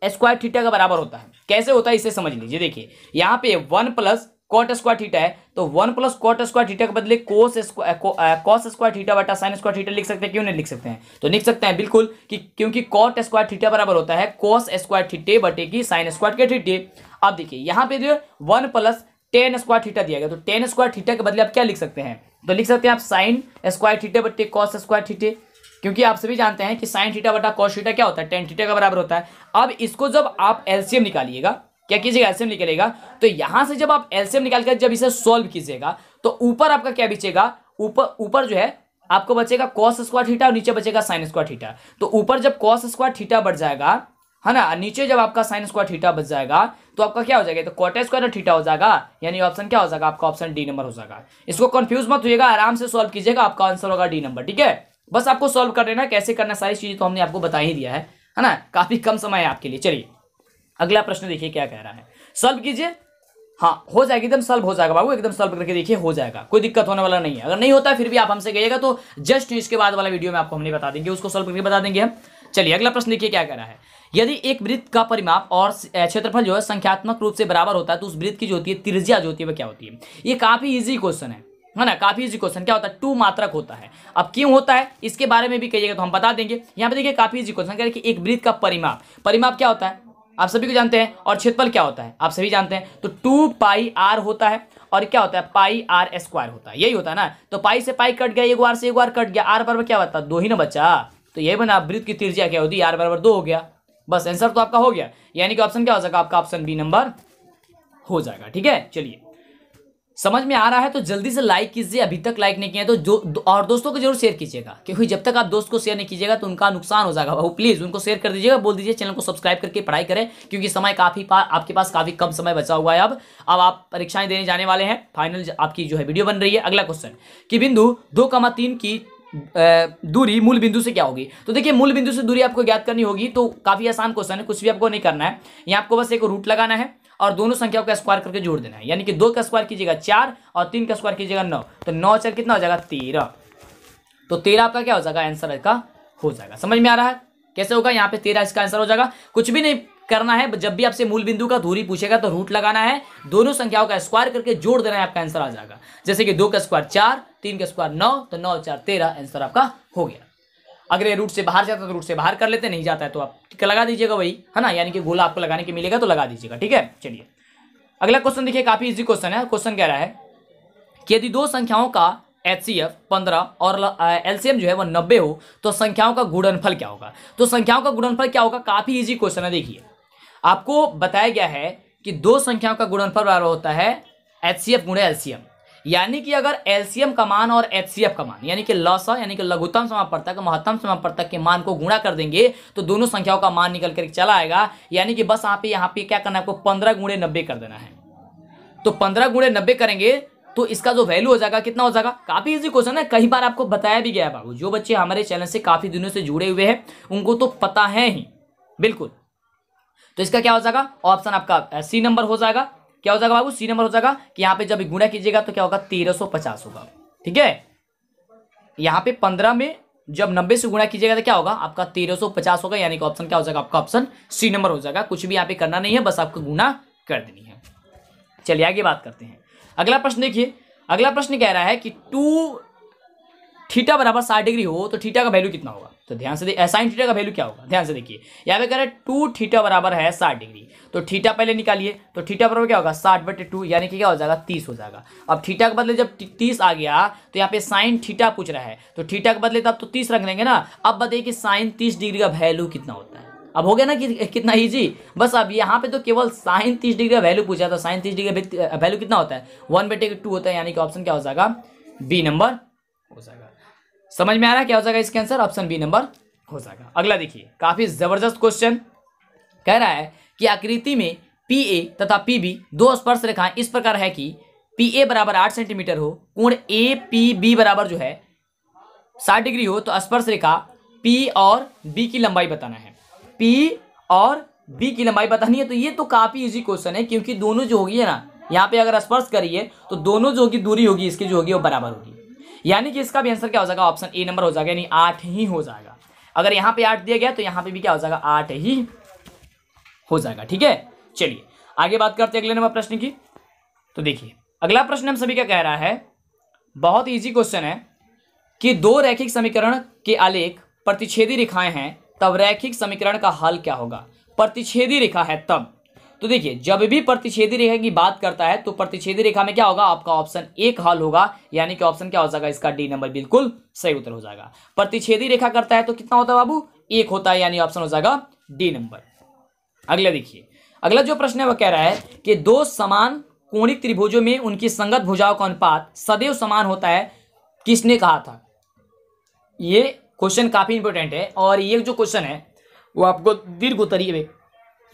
स्क्वायर थीटा का बराबर होता है। कैसे होता है इसे समझ लीजिए। देखिए यहाँ पे 1 प्लस कॉट स्क्वायर थीटा है, तो 1 प्लस कॉट स्क्वायर थीटा के बदले कॉस स्क्वायर थीटा बटा साइन स्क्वायर थीटा लिख सकते हैं। क्यों नहीं लिख सकते हैं, तो लिख सकते हैं बिल्कुल कि क्योंकि कॉट स्क्वायर थीटा बराबर होता है कॉस स्क्वायर थीटे बटे की साइन स्क्वायर के थीटे। अब देखिए यहाँ पे जो 1 प्लस टेन स्क्वायर थीटा दिया गया, तो टेन स्क्वायर थीटा के बदले आप क्या लिख सकते हैं, तो लिख सकते हैं आप साइन स्क्वायर थीटे बटे कॉस स्क्वायर थीटे, क्योंकि आप सभी जानते हैं कि साइन थीटा बटा कॉस थीटा क्या होता है, टेन थीटा का बराबर होता है। अब इसको जब आप एलसीएम निकालिएगा, क्या कीजिएगा, एलसीएम निकलेगा, तो यहां से जब आप एलसीएम निकाल कर जब इसे सॉल्व कीजिएगा तो ऊपर आपका क्या बचेगा, ऊपर जो है आपको बचेगा कॉस स्क्वायर थीटा और नीचे बचेगा साइन स्क्वायर थीटा। तो ऊपर जब कॉस स्क्वायर थीटा बढ़ जाएगा, है ना, नीचे जब आपका साइन स्क्वायर थीटा बच जाएगा तो आपका क्या हो जाएगा, तो कॉट स्क्वायर थीटा हो जाएगा, यानी ऑप्शन क्या हो जाएगा आपका, ऑप्शन डी नंबर हो जाएगा। इसको कंफ्यूज मत होइएगा, आराम से सॉल्व कीजिएगा, आपका आंसर होगा डी नंबर। ठीक है, बस आपको सॉल्व कर लेना, कैसे करना सारी चीजें तो हमने आपको बता ही दिया है ना, काफी कम समय है आपके लिए। चलिए अगला प्रश्न देखिए क्या कह रहा है, सॉल्व कीजिए। हाँ हो जाएगा, एकदम सॉल्व हो जाएगा बाबू, एकदम सॉल्व करके देखिए, हो जाएगा, कोई दिक्कत होने वाला नहीं है। अगर नहीं होता है फिर भी आप हमसे कहिएगा तो जस्ट इसके बाद वाला वीडियो में आपको हमने बता देंगे, उसको सॉल्व करके बता देंगे हम। चलिए अगला प्रश्न देखिए क्या कह रहा है, यदि एक वृत्त का परिमाप और क्षेत्रफल जो है संख्यात्मक रूप से बराबर होता है तो उस वृत्त की जो होती है त्रिज्या जो होती है वह क्या होती है। ये काफी इजी क्वेश्चन है ना, काफी इजी क्वेश्चन। क्या होता है, 2 मात्रक होता है। अब क्यों होता है इसके बारे में भी कहिएगा तो हम बता देंगे। यहाँ पे देखिए काफी इजी क्वेश्चन कह रहे हैं कि एक वृत्त का परिमाप क्या होता है आप सभी को जानते हैं, और क्षेत्रफल क्या होता है आप सभी जानते हैं, तो 2 पाई आर होता है और क्या होता है पाई आर स्क्वायर होता है, यही होता है ना। तो पाई से पाई कट गया, एक बार से एक बार कट गया, आर बराबर क्या बता 2 ही ना बचा, तो यही बना वृत्त की त्रिज्या क्या होती है, आर बराबर 2 हो गया। बस आंसर तो आपका हो गया, यानी कि ऑप्शन क्या हो जाएगा आपका, ऑप्शन बी नंबर हो जाएगा। ठीक है, चलिए समझ में आ रहा है तो जल्दी से लाइक कीजिए, अभी तक लाइक नहीं किया तो और दोस्तों को जरूर शेयर कीजिएगा, क्योंकि जब तक आप दोस्त को शेयर नहीं कीजिएगा तो उनका नुकसान हो जाएगा। वो प्लीज उनको शेयर कर दीजिएगा, बोल दीजिए चैनल को सब्सक्राइब करके पढ़ाई करें, क्योंकि समय काफी आपके पास काफी कम समय बचा हुआ है। अब आप परीक्षाएं देने जाने वाले हैं, फाइनल आपकी जो है वीडियो बन रही है। अगला क्वेश्चन कि बिंदु 2,3 की दूरी मूल बिंदु से क्या होगी। तो देखिए मूल बिंदु से दूरी आपको ज्ञात करनी होगी, तो काफी आसान क्वेश्चन है, कुछ भी आपको नहीं करना है। यहाँ आपको बस एक रूट लगाना है और दोनों संख्याओं का स्क्वायर करके जोड़ देना है, यानी कि 2 का स्क्वायर कीजिएगा 4 और 3 का स्क्वायर कीजिएगा 9, तो 9 4 कितना हो जाएगा 13। तो 13 आपका क्या हो जाएगा, आंसर का हो जाएगा। समझ में आ रहा है कैसे होगा, यहाँ पे 13 इसका आंसर हो जाएगा। कुछ भी नहीं करना है, जब भी आपसे मूल बिंदु का दूरी पूछेगा तो रूट लगाना है, दोनों संख्याओं का स्क्वायर करके जोड़ देना है, आपका आंसर आ जाएगा। जैसे कि 2 का स्क्वायर 4, 3 का स्क्वायर 9, तो 9 4 13 आंसर आपका हो गया। अगर ये रूट से बाहर जाता है तो रूट से बाहर कर लेते, नहीं जाता है तो आप लगा दीजिएगा वही, है ना, यानी कि गोला आपको लगाने के मिलेगा तो लगा दीजिएगा। ठीक है, चलिए अगला क्वेश्चन देखिए, काफी इजी क्वेश्चन है। क्वेश्चन कह रहा है कि यदि दो संख्याओं का HCF 15 और LCM जो है वो 90 हो तो संख्याओं का गुणनफल क्या होगा। तो संख्याओं का गुणनफल क्या होगा, काफी इजी क्वेश्चन है। देखिए आपको बताया गया है कि दो संख्याओं का गुणनफल बराबर होता है HCF गुणे LCM, यानी कि अगर LCM का मान और HCF का मान यानी कि लसा यानी कि लघुत्तम समापवर्तक महत्तम समापवर्तक के मान को गुणा कर देंगे तो दोनों संख्याओं का मान निकल कर चला आएगा। यानी कि बस यहाँ पे क्या करना है आपको 15 गुणे 90 कर देना है। तो 15 गुणे 90 करेंगे तो इसका जो वैल्यू हो जाएगा कितना हो जाएगा। काफी इजी क्वेश्चन है, कई बार आपको बताया भी गया है बाबू। जो बच्चे हमारे चैनल से काफी दिनों से जुड़े हुए हैं उनको तो पता है ही बिल्कुल। तो इसका क्या हो जाएगा, ऑप्शन आपका सी नंबर हो जाएगा। क्या हो जाएगा बाबू, सी नंबर हो जाएगा कि यहाँ पे जब गुणा कीजिएगा तो क्या होगा 1350 होगा। ठीक है, यहाँ पे 15 में जब 90 से गुणा कीजिएगा तो क्या होगा आपका 1350 होगा, यानी कि ऑप्शन क्या हो जाएगा आपका, ऑप्शन सी नंबर हो जाएगा। कुछ भी यहाँ पे करना नहीं है, बस आपको गुणा कर देनी है। चलिए आगे बात करते हैं। अगला प्रश्न देखिए, अगला प्रश्न कह रहा है कि 2 थीटा बराबर 60 डिग्री हो तो थीटा का वैल्यू कितना होगा। तो ध्यान से देखिए साइन थीटा का वैल्यू क्या होगा, ध्यान से देखिए। यहाँ पे कह रहे हैं 2 थीटा बराबर है 60 डिग्री, तो थीटा पहले निकालिए। तो थीटा बराबर क्या होगा 60/2, यानी कि क्या हो जाएगा 30 हो जाएगा। अब थीटा के बदले जब 30 आ गया तो यहाँ पे साइन थीटा पूछ रहा है, तो थीटा के बदले तब तो 30 रख लेंगे ना। अब बताइए कि साइन 30 डिग्री का वैल्यू कितना होता है। अब हो गया ना कि कितना इजी। बस अब यहाँ पे तो केवल साइन 30 डिग्री का वैल्यू पूछा था। साइन 30 डिग्री का वैल्यू कितना होता है 1/2 होता है, यानी कि ऑप्शन क्या हो जाएगा बी नंबर हो जाएगा। समझ में आ रहा है क्या हो जाएगा इसका आंसर, ऑप्शन बी नंबर हो जाएगा। अगला देखिए, काफी जबरदस्त क्वेश्चन कह रहा है कि आकृति में PA तथा PB दो स्पर्श रेखाएं इस प्रकार है कि PA बराबर 8 सेंटीमीटर हो, कोण APB बराबर जो है 60 डिग्री हो, तो स्पर्श रेखा P और B की लंबाई बताना है। P और बी की लंबाई बतानी है। तो ये तो काफी इजी क्वेश्चन है, क्योंकि दोनों जो होगी है ना, यहाँ पे अगर स्पर्श करिए तो दोनों जो होगी दूरी होगी इसकी जो होगी वो बराबर होगी, यानी कि इसका भी आंसर क्या हो जाएगा, ऑप्शन ए नंबर हो जाएगा, यानी 8 ही हो जाएगा। अगर यहाँ पे 8 दिया गया तो यहाँ पे भी क्या हो जाएगा, 8 ही हो जाएगा। ठीक है, चलिए आगे बात करते हैं अगले नंबर प्रश्न की। तो देखिए अगला प्रश्न हम सभी क्या कह रहा है, बहुत इजी क्वेश्चन है कि दो रैखिक समीकरण के आलेख प्रतिच्छेदी रेखाएं हैं, तब रैखिक समीकरण का हल क्या होगा। प्रतिच्छेदी रेखा है तब, तो देखिए जब भी प्रतिच्छेदी रेखा की बात करता है तो प्रतिच्छेदी रेखा में क्या होगा, आपका ऑप्शन एक हल होगा, यानी कि ऑप्शन क्या हो जाएगा, इसका डी नंबर बिल्कुल सही उत्तर हो जाएगा। प्रतिच्छेदी रेखा करता है तो कितना होता है बाबू, एक होता है, यानी ऑप्शन हो जाएगा डी नंबर। अगला देखिए, अगला जो प्रश्न है वह कह रहा है कि दो समान कोणिक त्रिभुजों में उनकी संगत भुजाओं का अनुपात सदैव समान होता है, किसने कहा था। ये क्वेश्चन काफी इंपॉर्टेंट है, और ये जो क्वेश्चन है वो आपको दीर्घ उत्तरीय में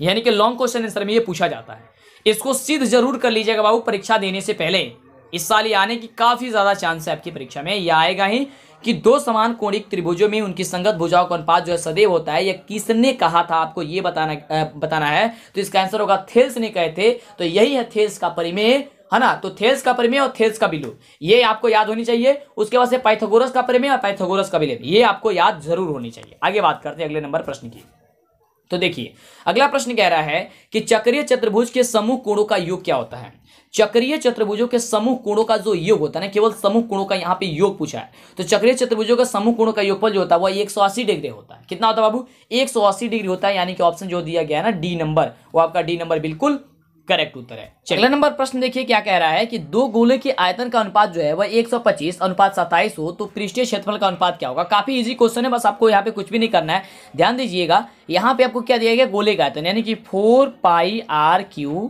यानी कि लॉन्ग क्वेश्चन आंसर में ये पूछा जाता है। इसको सिद्ध जरूर कर लीजिएगा बाबू परीक्षा देने से पहले, इस साल ये आने की काफी ज्यादा चांस है आपकी परीक्षा में, ये आएगा ही कि दो समान कोणिक त्रिभुजों में उनकी संगत भुजाओं का अनुपात जो है सदैव होता है, यह किसने कहा था, आपको ये बताना है। तो इसका आंसर होगा थेल्स ने कहे थे, तो यही है थेल्स का परिमेय, है ना। तो थेल्स का परिमेय और थेल्स का विलोम ये आपको याद होनी चाहिए। उसके बाद से पाइथागोरस का परिमेय और पाइथागोरस का विलोम ये आपको याद जरूर होनी चाहिए। आगे बात करते हैं अगले नंबर प्रश्न की। तो देखिए अगला प्रश्न कह रहा है कि चक्रीय चतुर्भुज के समूह कोणों का योग क्या होता है। चक्रीय चतुर्भुजों के समूह कोणों का जो योग होता है ना, केवल समूह कोणों का यहाँ पे योग पूछा है। तो चक्रीय चतुर्भुजों का समूह कोणों का योगफल जो होता है वह 180 डिग्री होता है। कितना होता है बाबू, 180 डिग्री होता है, यानी कि ऑप्शन जो दिया गया है ना डी नंबर, वो आपका डी नंबर बिल्कुल करेक्ट उत्तर है। अगला नंबर प्रश्न देखिए क्या कह रहा है कि दो गोले के आयतन का अनुपात जो है वह 125 अनुपात 27 हो तो पृष्ठीय क्षेत्रफल का अनुपात क्या होगा। काफी इजी क्वेश्चन है, बस आपको यहाँ पे कुछ भी नहीं करना है, ध्यान दीजिएगा। यहाँ पे आपको क्या दिया गया, गोले का आयतन, यानी कि 4πr³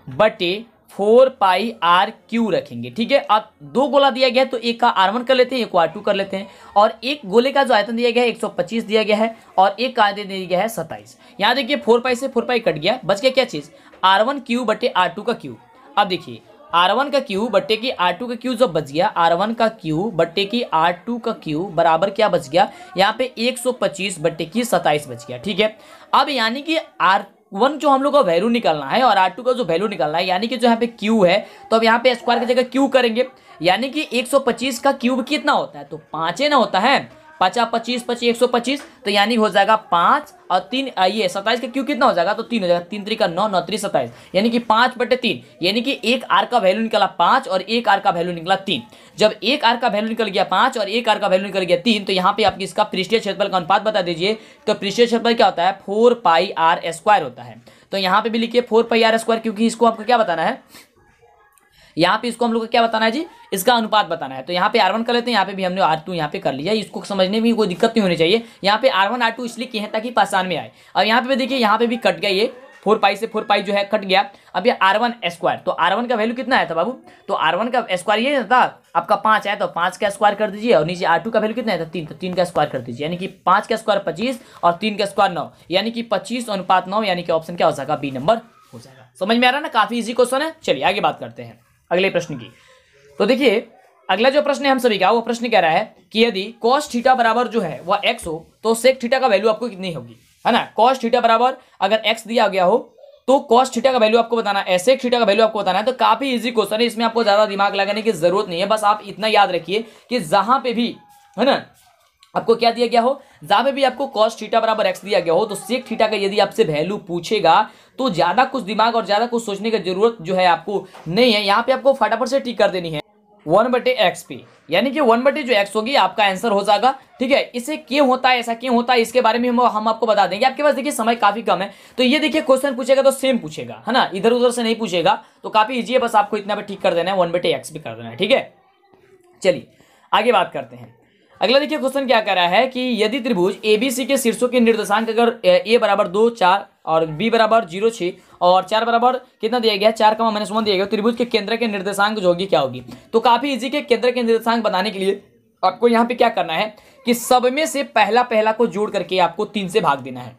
बटे 4πr³ रखेंगे। ठीक है, अब दो गोला दिया गया है तो एक का r1 कर लेते हैं, एक को r2 कर लेते हैं, और एक गोले का जो आयतन दिया गया है 125 दिया गया है, और एक का आयतन दिया गया है 27। यहाँ देखिए 4π से 4π कट गया, बच गया क्या चीज, r1³ बटे r2 का क्यूब। अब देखिए r1 का क्यूब बटे की r2 का क्यूब जब बच गया, r1 का क्यूब बटे की r2 का क्यूब बराबर क्या बच गया, यहाँ पे 125 बटे की 27 बच गया। ठीक है, अब यानी कि r1 जो हम लोग का वैल्यू निकालना है और r2 का जो वैल्यू निकालना है, यानी कि जो यहाँ पे q है तो अब यहाँ पे स्क्वायर की जगह q करेंगे, यानी कि 125 का क्यूब कितना होता है, तो 5 है ना होता है, 5 25 25 125, तो यानी हो जाएगा 5 और 3, ये 27 का क्यूब कितना हो जाएगा, तो 3 हो जाएगा, 3 3 का 9 9 3 27, यानी कि 5 बटे 3, यानी कि एक आर का वैल्यू निकला 5 और एक आर का वैल्यू निकला 3। जब एक आर का वैल्यू निकल गया 5 और एक आर का वैल्यू निकल गया 3, तो यहाँ पे आपकी इसका पृष्ठीय क्षेत्रफल का अनुपात बता दीजिए। तो पृष्ठीय क्षेत्रफल क्या होता है, 4πr² होता है। तो यहाँ पे भी लिखिए 4πr², क्योंकि इसको आपको क्या बताना है, यहाँ पे इसको हम लोग को क्या बताना है जी, इसका अनुपात बताना है। तो यहाँ पे r1 कर लेते हैं, यहाँ पे भी हमने r2 यहाँ पे कर लिया, इसको समझने में कोई दिक्कत नहीं होनी चाहिए। यहाँ पे r1 r2 इसलिए किए हैं ताकि पहचान में आए। अब यहाँ पे देखिए यहाँ पे भी कट गया, ये 4π से 4π जो है कट गया। अब ये r1², तो r1 का वैल्यू कितना आया था बाबू, तो r1 का स्क्वायर ये था आपका 5 आया, तो 5 का स्क्वायर कर दीजिए, और नीचे r2 का वैल्यू कितना है, 3, तो 3 का स्क्वायर कर दीजिए, यानी कि 5 का स्क्वायर 25 और 3 का स्क्वायर 9, यानी कि 25:9, यानी कि ऑप्शन क्या हो जाएगा, बी नंबर हो जाएगा। समझ में आ रहा है ना, काफी इजी क्वेश्चन है। चलिए आगे बात करते हैं अगले प्रश्न की। तो देखिए अगला जो प्रश्न है हम सभी का, वो प्रश्न कह रहा है कि यदि cos थीटा बराबर जो है वह x हो तो sec थीटा का वैल्यू आपको कितनी होगी, है ना। cos थीटा बराबर अगर x दिया गया हो तो cos थीटा का वैल्यू आपको बताना है, sec थीटा का वैल्यू आपको बताना है। तो काफी इजी क्वेश्चन है, इसमें आपको ज्यादा दिमाग लगाने की जरूरत नहीं है, बस आप इतना याद रखिए कि जहां पे भी, है ना, आपको क्या दिया गया हो, जहां पे भी आपको cos थीटा बराबर x दिया गया हो तो sec थीटा का यदि आपसे वैल्यू पूछेगा तो ज्यादा कुछ दिमाग और ज्यादा कुछ सोचने की जरूरत जो है आपको नहीं है। यहाँ पे आपको फटाफट से टिक कर देनी है 1/x पे, यानी कि 1 जो x होगी आपका आंसर हो जाएगा। ठीक है, इसे क्यों होता है, ऐसा क्यों होता है, इसके बारे में हम आपको बता देंगे। आपके पास देखिए समय काफी कम है, तो ये देखिए क्वेश्चन पूछेगा तो सेम पूछेगा, है ना, इधर उधर से नहीं पूछेगा, तो काफी इजी है, बस आपको इतना पे ठीक कर देना है, 1/x भी कर देना है। ठीक है, चलिए आगे बात करते हैं। अगला देखिए क्वेश्चन क्या कह रहा है कि यदि त्रिभुज ABC के शीर्षों के निर्देशांक अगर a बराबर 2 4 और b बराबर 0 6 और 4 बराबर कितना दिया गया, 4,-1 दिया गया, त्रिभुज के केंद्र के निर्देशांक जो होगी क्या होगी। तो काफी इजी के केंद्र के निर्देशांक बताने के लिए आपको यहाँ पे क्या करना है कि सब में से पहला को जोड़ करके आपको 3 से भाग देना है।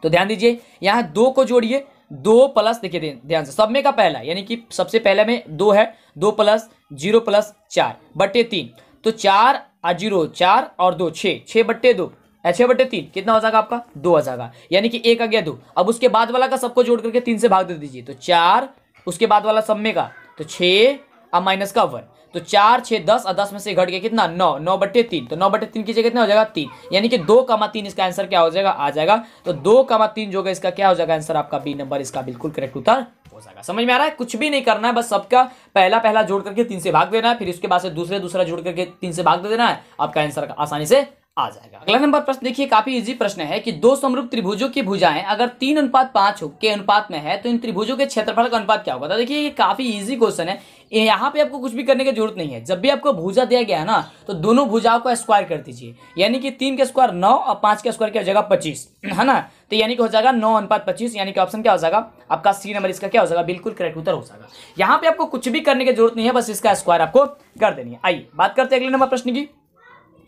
तो ध्यान दीजिए यहाँ 2 को जोड़िए, 2 प्लस, देखिए ध्यान से, सब में का पहला यानी कि सबसे पहले में 2 है, 2 प्लस 0 प्लस 4 बटे 3, तो 4 और 0 4 और 2 6 6/2, 6/3 कितना हो जाएगा आपका 2 आ जाएगा, यानी कि 1 आ गया 2। अब उसके बाद वाला का सबको जोड़ करके 3 से भाग दे दीजिए, तो 4, उसके बाद वाला सब में का तो 6, अब माइनस का 1, तो 4 6 10 और 10 में से घट गया कितना 9, 9/3, तो 9/3 की जगह कितना हो जाएगा 3, यानी कि 2,3 इसका आंसर क्या हो जाएगा आ जाएगा। तो 2,3 जो है इसका क्या हो जाएगा आंसर आपका बी नंबर इसका बिल्कुल करेक्ट उत्तर हो जाएगा। समझ में आ रहा है? कुछ भी नहीं करना है, बस सबका पहला जोड़ करके 3 से भाग देना है, फिर उसके बाद से दूसरा जोड़ करके 3 से भाग दे देना है, आपका आंसर आसानी से आ जाएगा। अगला नंबर प्रश्न देखिए, काफी इजी प्रश्न है कि दो समरूप त्रिभुजों की भुजाएं अगर 3:5 के अनुपात में है तो इन त्रिभुजों के क्षेत्रफल का अनुपात क्या होगा। तो देखिए ये काफी इजी क्वेश्चन है, यहाँ पे आपको कुछ भी करने की जरूरत नहीं है। जब भी आपको भुजा दिया गया है ना तो दोनों भुजाओं को स्क्वायर कर दीजिए, यानी कि 3 का स्क्वायर 9 और 5 का स्क्वायर क्या हो जाएगा 25, है ना। तो यानी कि हो जाएगा 9:25, यानी कि ऑप्शन क्या हो जाएगा आपका सी नंबर इसका क्या हो जाएगा बिल्कुल करेक्ट उत्तर हो जाएगा। यहाँ पे आपको कुछ भी करने की जरूरत नहीं है, बस इसका स्क्वायर आपको कर देनी है। आइए बात करते हैं अगले नंबर प्रश्न की।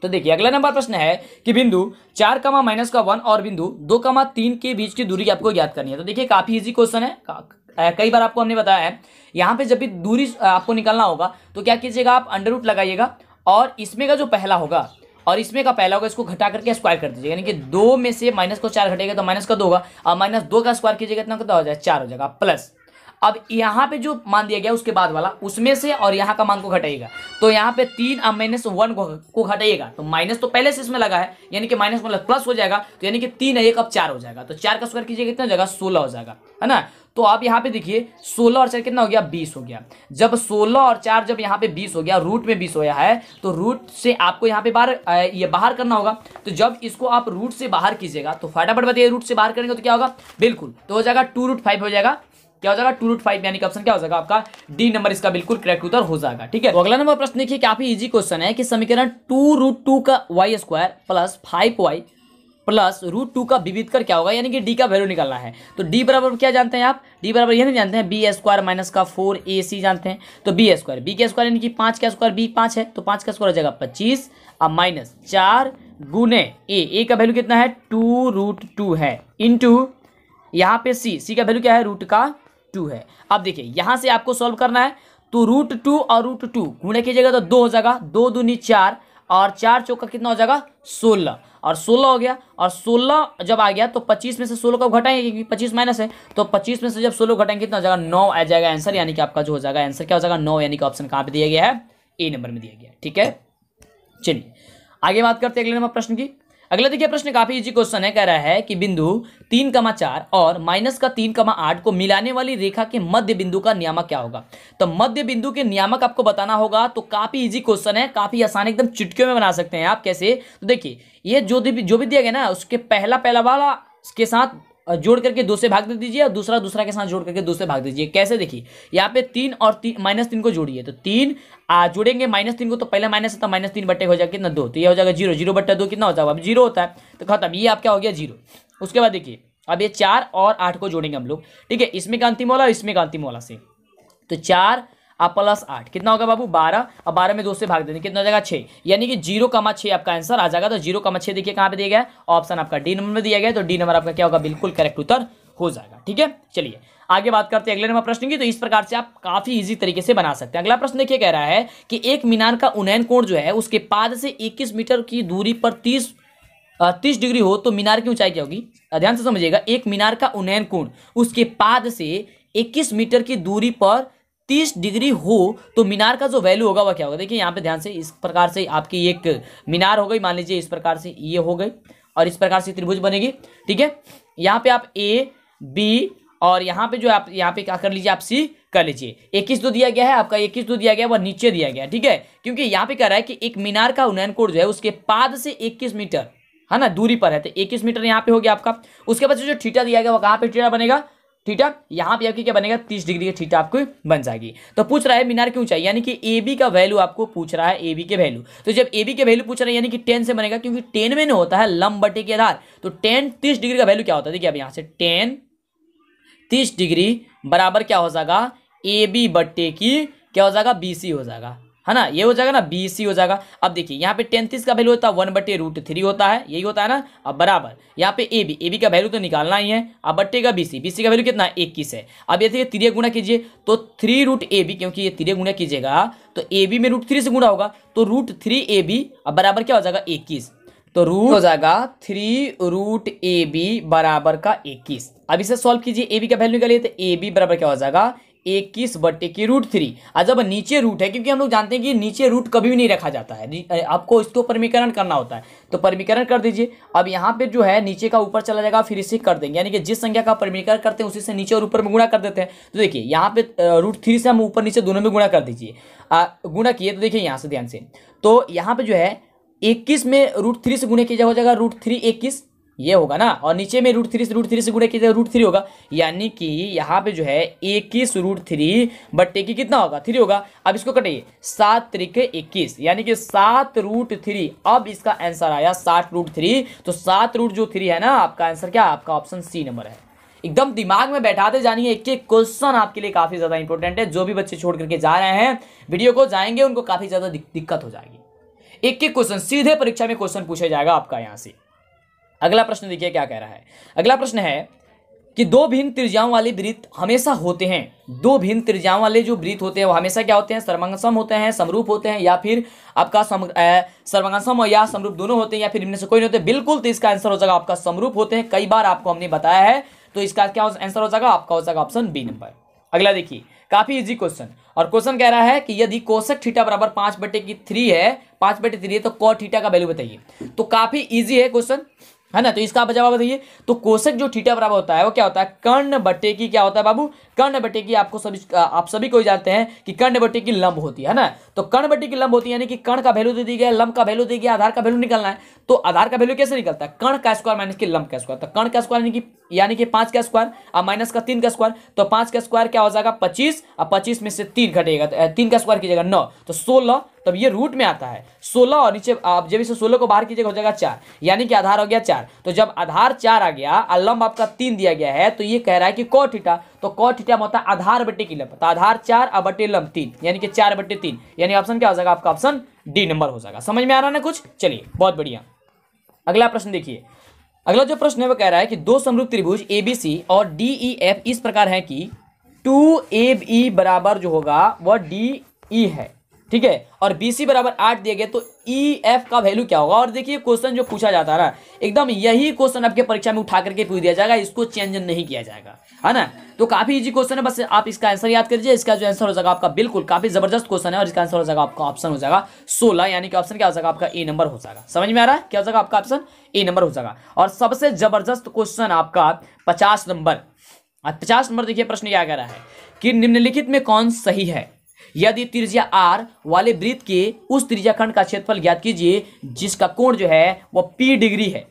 तो देखिए अगला नंबर प्रश्न है कि बिंदु 4, -1 और बिंदु 2, 3 के बीच की दूरी आपको ज्ञात करनी है। तो देखिए काफी इजी क्वेश्चन है, कई बार आपको हमने बताया है। यहाँ पे जब भी दूरी आपको निकालना होगा तो क्या कीजिएगा आप अंडर रूट लगाइएगा और इसमें का जो पहला होगा और इसमें का पहला होगा इसको घटा करके स्क्वायर कर दीजिएगा, यानी कि 2 में से माइनस को 4 घटेगा तो माइनस का 2 होगा और -2 का स्क्वायर कीजिएगा कितना कितना हो जाएगा 4 हो जाएगा प्लस। अब यहाँ पे जो मान दिया गया उसके बाद वाला उसमें से और यहाँ का मान को घटाइएगा, तो यहाँ पे 3 और -1 को घटाइएगा तो माइनस तो पहले से इसमें लगा है, यानी कि माइनस मतलब प्लस हो जाएगा, तो यानी कि 3 है 1 अब 4 हो जाएगा, तो 4 का स्क्वायर कीजिएगा कितना हो जाएगा 16 हो जाएगा, है ना। तो आप यहाँ पे देखिए 16 और 4 कितना हो गया 20 हो गया। जब 16 और 4 जब यहाँ पे 20 हो गया, रूट में 20 हो गया है, तो रूट से आपको यहाँ पे बाहर करना होगा। तो जब इसको आप रूट से बाहर कीजिएगा तो फटाफट बताइए रूट से बाहर करेंगे तो क्या होगा बिल्कुल तो हो जाएगा 2√5 हो जाएगा, क्या हो जाएगा 2√5, यानी कि ऑप्शन क्या हो जाएगा आपका डी नंबर इसका बिल्कुल करेक्ट उत्तर हो जाएगा। ठीक है, तो अगला नंबर प्रश्न देखिए काफी इजी क्वेश्चन है कि समीकरण 2√2 का y² + 5y + √2 का विविध कर क्या होगा, यानी कि डी का वैल्यू निकालना है। तो डी बराबर क्या जानते हैं आप, डी बराबर ये नहीं जानते हैं b² - का 4ac जानते हैं, तो b² b के स्क्वायर यानी कि 5 का स्क्वायर b 5 है तो 5 का स्क्वायर हो जाएगा 25 और -4 गुने a का वैल्यू कितना है 2√2 है इंटू यहाँ पे c का वैल्यू क्या है √2 है। अब देखिए यहाँ से आपको सॉल्व करना है, तो √2 और √2 गुणे कीजिएगा तो 2 हो जाएगा, 2 दूनी 4 और 4 चौका कितना हो जाएगा 16 और 16 हो गया, और 16 जब आ गया तो 25 में से 16 को घटाएंगे क्योंकि 25 माइनस है, तो 25 में से जब 16 घटाएंगे कितना हो जाएगा 9 आ जाएगा आंसर, यानी कि आपका जो हो जाएगा आंसर क्या हो जाएगा 9, यानी कि ऑप्शन कहाँ पे दिया गया है ए नंबर में दिया गया। ठीक है, चलिए आगे बात करते हैं अगले नंबर प्रश्न की। अगला देखिए प्रश्न काफी इजी क्वेश्चन है, कह रहा है कि बिंदु 3,4 और -3,8 को मिलाने वाली रेखा के मध्य बिंदु का नियामक क्या होगा। तो मध्य बिंदु के नियामक आपको बताना होगा, तो काफी इजी क्वेश्चन है, काफी आसान, एकदम चुटकियों में बना सकते हैं आप। कैसे, तो देखिए ये जो भी दिया गया ना उसके पहला वाला के साथ जोड़ करके 2 से भाग दे दीजिए और दूसरा के साथ जोड़ करके 2 से भाग दीजिए। कैसे, देखिए यहाँ पे 3 और -3 को जोड़िए, तो 3 जोड़ेंगे -3 को, तो पहले माइनस है तो -3 बटे हो जाएगा कितना 2, तो ये हो जाएगा 0, 0/2 कितना हो जाएगा अब 0 होता है, तो खत्म, ये आप क्या हो गया 0। उसके बाद देखिए अब ये 4 और 8 को जोड़ेंगे हम लोग, ठीक है, इसमें का अंतिम वाला इसमें का अंतिम वाला से, तो 4 + 8 कितना होगा बाबू 12 और 12 में 2 से भाग देंगे कितना हो जाएगा 6, यानी कि 0,6 आपका आंसर आ जाएगा। तो 0,6 देखिए कहाँ पे दिया गया है, ऑप्शन आपका डी नंबर में दिया गया है, तो डी नंबर आपका क्या होगा बिल्कुल करेक्ट उत्तर हो जाएगा। ठीक है, चलिए आगे बात करते हैं अगले नंबर प्रश्न की। तो इस प्रकार से आप काफी इजी तरीके से बना सकते हैं। अगला प्रश्न देखिए कह रहा है कि एक मीनार का उन्नयन कोण जो है उसके पाद से 21 मीटर की दूरी पर 30 डिग्री हो तो मीनार की ऊंचाई क्या होगी। ध्यान से समझिएगा, एक मीनार का उन्नयन कोण उसके पाद से 21 मीटर की दूरी पर 30 डिग्री हो तो मीनार का जो वैल्यू होगा वह क्या होगा। देखिए यहाँ पे ध्यान से, इस प्रकार से आपकी एक मीनार हो गई, मान लीजिए इस प्रकार से ये हो गई और इस प्रकार से त्रिभुज बनेगी। ठीक है, यहाँ पे आप ए बी और यहाँ पे जो आप यहाँ पे क्या कर लीजिए आप सी कर लीजिए। 21 तो दिया गया है आपका, 21 तो दिया गया है, वह नीचे दिया गया है। ठीक है, क्योंकि यहाँ पे कह रहा है कि एक मीनार का उन्नयन कोण जो है उसके पाद से 21 मीटर है ना दूरी पर है, तो 21 मीटर यहाँ पे हो गया आपका। उसके बाद जो थीटा दिया गया वो कहाँ पे थीटा बनेगा, थीटा यहाँ पे आपकी क्या बनेगा 30 डिग्री की थीटा आपको बन जाएगी। तो पूछ रहा है मीनार की ऊंचाई, यानी कि ए बी का वैल्यू आपको पूछ रहा है, ए बी के वैल्यू। तो जब ए बी के वैल्यू पूछ रहा है यानी कि 10 से बनेगा, क्योंकि 10 में नहीं होता है लंब बटे के आधार, तो 10 30 डिग्री का वैल्यू क्या होता है। देखिए अब यहाँ से 10 30 डिग्री बराबर क्या हो जाएगा ए बी बट्टे की क्या हो जाएगा BC हो जाएगा, है ना, ये हो जाएगा ना BC हो जाएगा। अब देखिए यहाँ पे 33 का वैल्यू होता है 1/√3 होता है, यही होता है ना। अब बराबर यहाँ पे ए बी का वैल्यू तो निकालना ही है, अब बट्टे का BC का वैल्यू कितना 21 है। अब ये तिरिया गुणा कीजिए तो 3√AB, क्योंकि ये तिरिया गुणा कीजिएगा तो AB में √3 से गुणा होगा, तो √3AB अब बराबर क्या हो जाएगा 21। तो रूट हो जाएगा 3√AB बराबर का 21। अब इसे सॉल्व कीजिए, ए बी का वैल्यू निकालिए, तो ए बी बराबर क्या हो जाएगा 21/√3। जब नीचे रूट है, क्योंकि हम लोग जानते हैं कि नीचे रूट कभी भी नहीं रखा जाता है, आपको इसको परिमीकरण करना होता है, तो परिमीकरण कर दीजिए। अब यहाँ पे जो है नीचे का ऊपर चला जाएगा, फिर इसे कर देंगे, यानी कि जिस संख्या का परिमीकरण करते हैं उसी से नीचे और ऊपर में गुणा कर देते हैं। तो देखिए यहाँ पे √3 से हम ऊपर नीचे दोनों में गुणा कर दीजिए, गुणा किए तो देखिए यहाँ से ध्यान से, तो यहाँ पे जो है 21 में √3 से गुणा किया हो जाएगा √3 21, ये होगा ना, और नीचे में √3 से गुणा किया जाएगा √3 होगा, यानी कि यहाँ पे जो है 21√3 बट्टे की कितना होगा 3 होगा। अब इसको कटिए, 7 त्रिके 21, यानी कि 7√3। अब इसका आंसर आया 7√3, तो 7√3 है ना आपका आंसर, क्या आपका ऑप्शन सी नंबर है। एकदम दिमाग में बैठाते जानिए, एक एक क्वेश्चन आपके लिए काफी ज्यादा इंपॉर्टेंट है। जो भी बच्चे छोड़ करके जा रहे हैं वीडियो को जाएंगे, उनको काफी ज्यादा दिक्कत हो जाएगी। एक एक क्वेश्चन सीधे परीक्षा में क्वेश्चन पूछा जाएगा आपका यहाँ से। अगला प्रश्न देखिए क्या कह रहा है। अगला प्रश्न है कि दो भिन्न त्रिज्याओं वाले वृत्त हमेशा होते हैं। दो भिन्न त्रिज्याओं वाले जो वृत्त होते हैं वो हमेशा क्या होते हैं, सर्वसम होते हैं, समरूप होते हैं, या फिर आपका सर्वसम या समरूप दोनों होते हैं, या फिर इनमें से कोई नहीं होते। बिल्कुल, तो इसका आंसर हो जाएगा आपका समरूप होते हैं। कई बार आपको हमने बताया है, तो इसका क्या आंसर हो जाएगा आपका, हो जाएगा ऑप्शन बी नंबर। अगला देखिए, काफी इजी क्वेश्चन, और क्वेश्चन कह रहा है कि यदि कोसेक थीटा बराबर 5/3 है, 5/3 है, तो कॉट थीटा का वैल्यू बताइए। तो काफी इजी है क्वेश्चन, है ना। तो इसका जवाब बताइए। तो कोसेक जो थीटा बराबर होता है वो क्या होता है, कर्ण बट्टे की क्या होता है बाबू, कर्ण बट्टे की। आप सभी को जानते हैं कि कर्ण बट्टे की लंब होती है ना। तो कर्ण बट्टे की लंब होती है, यानी कि कर्ण का वैल्यू दे दी गया, लंब का वैल्यू दे दिया, आधार का वैल्यू निकालना है। तो आधार का वैल्यू कैसे निकलता है, कर्ण का स्क्वायर माइनस की लंब का स्क्वायर। तो कर्ण का स्क्वायर यानी कि 5 का स्क्वायर, अब माइनस का 3 का स्क्वायर, तो 5 का स्क्वायर क्या हो जाएगा 25, अब 25 में से 3 घटेगा, 3 का स्क्वायर कीजिएगा 9, तो 16, तब ये रूट में आता है 16, और नीचे आप जब इसे 16 को बाहर कीजिएगा हो जाएगा 4, यानी कि आधार हो गया 4। तो जब आधार 4 आ गया और लंब आपका 3 दिया गया है, तो ये कह रहा है कि कॉट थीटा, तो कॉट थीटा होता है आधार बट्टे की लंब, तो आधार 4 और बट्टे लंब 3, यानी कि 4/3, यानी ऑप्शन क्या हो जाएगा आपका, ऑप्शन डी नंबर हो जाएगा। समझ में आ रहा है कुछ, चलिए बहुत बढ़िया। अगला प्रश्न देखिए। अगला जो प्रश्न है वो कह रहा है कि दो समरूप त्रिभुज ABC और DEF इस प्रकार है कि 2AB बराबर जो होगा वह DE है, ठीक है, और BC बराबर 8 दिया गया, तो EF का वैल्यू क्या होगा। और देखिए क्वेश्चन जो पूछा जाता है ना, एकदम यही क्वेश्चन आपके परीक्षा में उठा करके पूछ दिया जाएगा, इसको चेंज नहीं किया जाएगा, है ना। तो काफी इजी क्वेश्चन है, बस आप इसका आंसर याद करिए। इसका जो आंसर हो जाएगा आपका, बिल्कुल काफी जबरदस्त क्वेश्चन है, और इसका आंसर हो जाएगा आपका ऑप्शन हो जाएगा 16, यानी कि ऑप्शन क्या हो जाएगा आपका ए नंबर हो जाएगा। समझ में आ रहा है, क्या हो जाएगा आपका ऑप्शन ए नंबर हो जाएगा। और सबसे जबरदस्त क्वेश्चन आपका 50 नंबर। 50 नंबर देखिए प्रश्न क्या कह रहा है कि निम्नलिखित में कौन सही है, यदि त्रिज्या r वाले वृत्त के उस त्रिज्या खंड का क्षेत्रफल ज्ञात कीजिए जिसका कोण जो है वो p डिग्री है।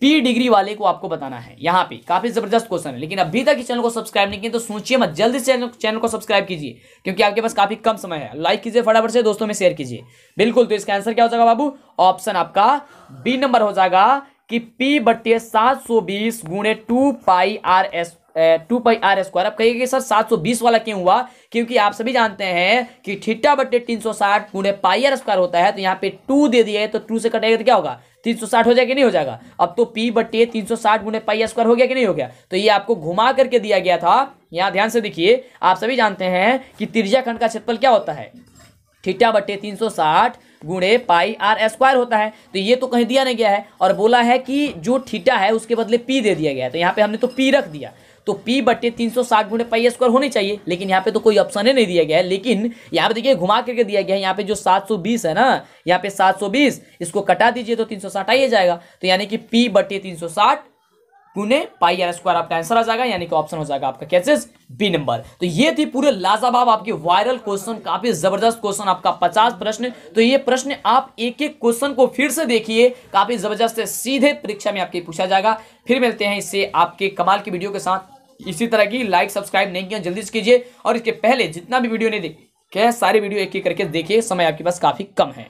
p डिग्री वाले को आपको बताना है। यहाँ पे काफी जबरदस्त क्वेश्चन है, लेकिन अभी तक इस चैनल को सब्सक्राइब नहीं किए तो सोचिए मत, जल्दी से चैनल को सब्सक्राइब कीजिए, क्योंकि आपके पास काफी कम समय है। लाइक कीजिए फटाफट से, दोस्तों में शेयर कीजिए। बिल्कुल, तो इसका आंसर क्या हो जाएगा बाबू, ऑप्शन आपका बी नंबर हो जाएगा कि P/720 गुणे 2πr²। अब कहिए कि सर 720 वाला क्यों हुआ, क्योंकि आप सभी जानते हैं कि θ/360 गुणे πr² होता है। तो यहाँ पे 2 दे दिया है, तो 2 से कटेगा तो क्या होगा 360 हो जाएगा कि नहीं हो जाएगा। अब तो P/360 गुणे πr² हो गया कि नहीं हो गया। तो ये आपको घुमा करके दिया गया था। यहाँ ध्यान से देखिए, आप सभी जानते हैं कि त्रिज्या खंड का क्षेत्रफल क्या होता है, θ/360 गुणे πr² होता है। तो ये तो कहीं दिया नहीं गया है, और बोला है कि जो थीटा है उसके बदले p दे दिया गया है, तो यहाँ पे हमने तो p रख दिया। तो P/360 गुणे πr² होनी चाहिए, लेकिन यहाँ पे तो कोई ऑप्शन ही नहीं दिया गया है। लेकिन यहाँ पे देखिए घुमा करके दिया गया है, यहाँ पे जो 720 है ना, यहाँ पे 720 इसको कटा दीजिए तो 360 आ ही जाएगा। तो यानी कि P/360 गुणे πr² आपका आंसर आ जाएगा, यानी कि ऑप्शन हो जाएगा आपका कैसे बी नंबर। तो ये थी पूरे लाजवाब आपके वायरल क्वेश्चन, काफी जबरदस्त क्वेश्चन आपका 50 प्रश्न। तो ये प्रश्न आप एक एक क्वेश्चन को फिर से देखिए, काफी जबरदस्त है, सीधे परीक्षा में आपके पूछा जाएगा। फिर मिलते हैं इससे आपके कमाल की वीडियो के साथ। इसी तरह की लाइक सब्सक्राइब नहीं किया जल्दी से कीजिए, और इसके पहले जितना भी वीडियो नहीं देखे सारी वीडियो एक एक करके देखिए, समय आपके पास काफी कम है।